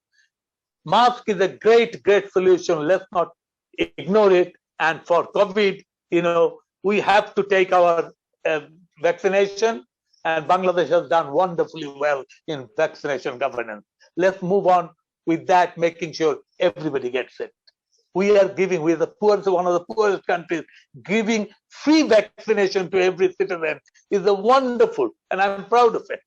Mask is a great, great solution. Let's not ignore it. And for COVID, we have to take our vaccination, and Bangladesh has done wonderfully well in vaccination governance. Let's move on with that, making sure everybody gets it. We are giving, we're the poorest, one of the poorest countries, giving free vaccination to every citizen is a wonderful, and I'm proud of it.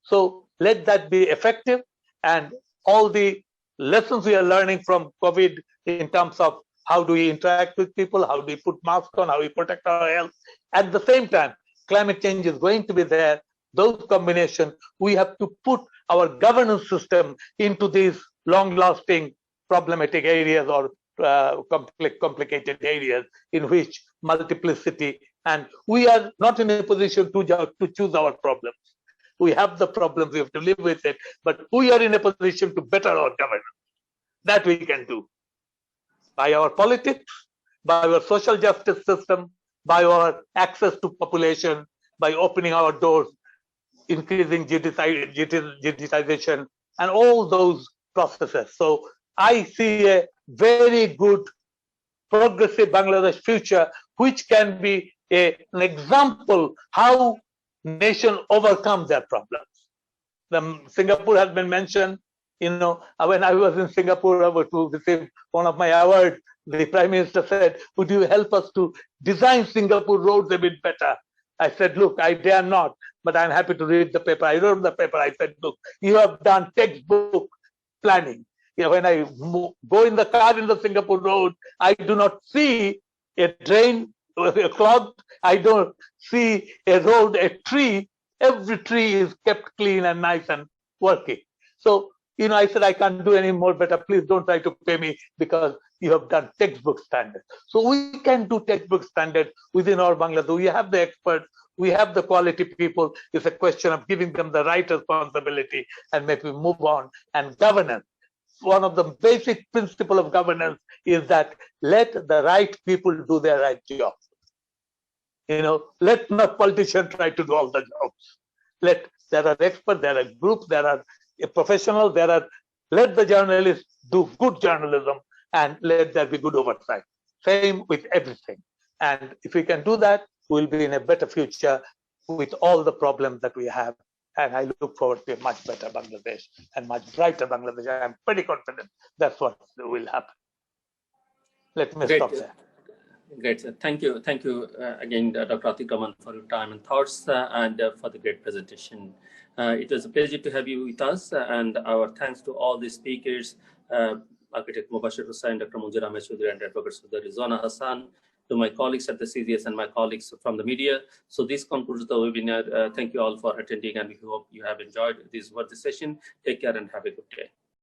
So let that be effective, and all the lessons we are learning from COVID in terms of how do we interact with people, how do we put masks on, how we protect our health. At the same time, climate change is going to be there. Those combinations, we have to put our governance system into these long-lasting problematic areas or complicated areas in which multiplicity, and we are not in a position to choose our problems. We have the problems, we have to live with it, but we are in a position to better our governance. That we can do by our politics, by our social justice system, by our access to population, by opening our doors, increasing digitization, and all those processes. So I see a very good progressive Bangladesh future, which can be an example how nation overcome their problems. Singapore has been mentioned. When I was in Singapore, I was to receive one of my awards. The Prime Minister said, "Would you help us to design Singapore roads a bit better?" I said, "Look, I dare not, but I'm happy to read the paper." I wrote the paper. I said, "Look, you have done textbook planning. When I go in the car in the Singapore road, I do not see a drain clogged. I don't see a road, a tree. Every tree is kept clean and nice and working." So I said, I can't do any more better. Please don't try to pay me because you have done textbook standards. So we can do textbook standards within our Bangladesh. We have the experts, we have the quality people. It's a question of giving them the right responsibility and maybe move on. And governance. One of the basic principles of governance is that let the right people do their right job. Let not politicians try to do all the jobs. There are experts, there are groups, there are professionals, let the journalists do good journalism and let there be good oversight. Same with everything. And if we can do that, we'll be in a better future with all the problems that we have. And I look forward to a much better Bangladesh and much brighter Bangladesh. I'm pretty confident that's what will happen. Let me stop there. Great, sir. Thank you. Thank you again, Dr. Atik Rahman, for your time and thoughts and for the great presentation. It was a pleasure to have you with us, and our thanks to all the speakers, Architect Mubashir Hussain, Dr. Munjir Ahmed Choudhury, and Advocate Rizwana Hassan, to my colleagues at the CGS and my colleagues from the media. So this concludes the webinar. Thank you all for attending, and we hope you have enjoyed this session. Take care and have a good day.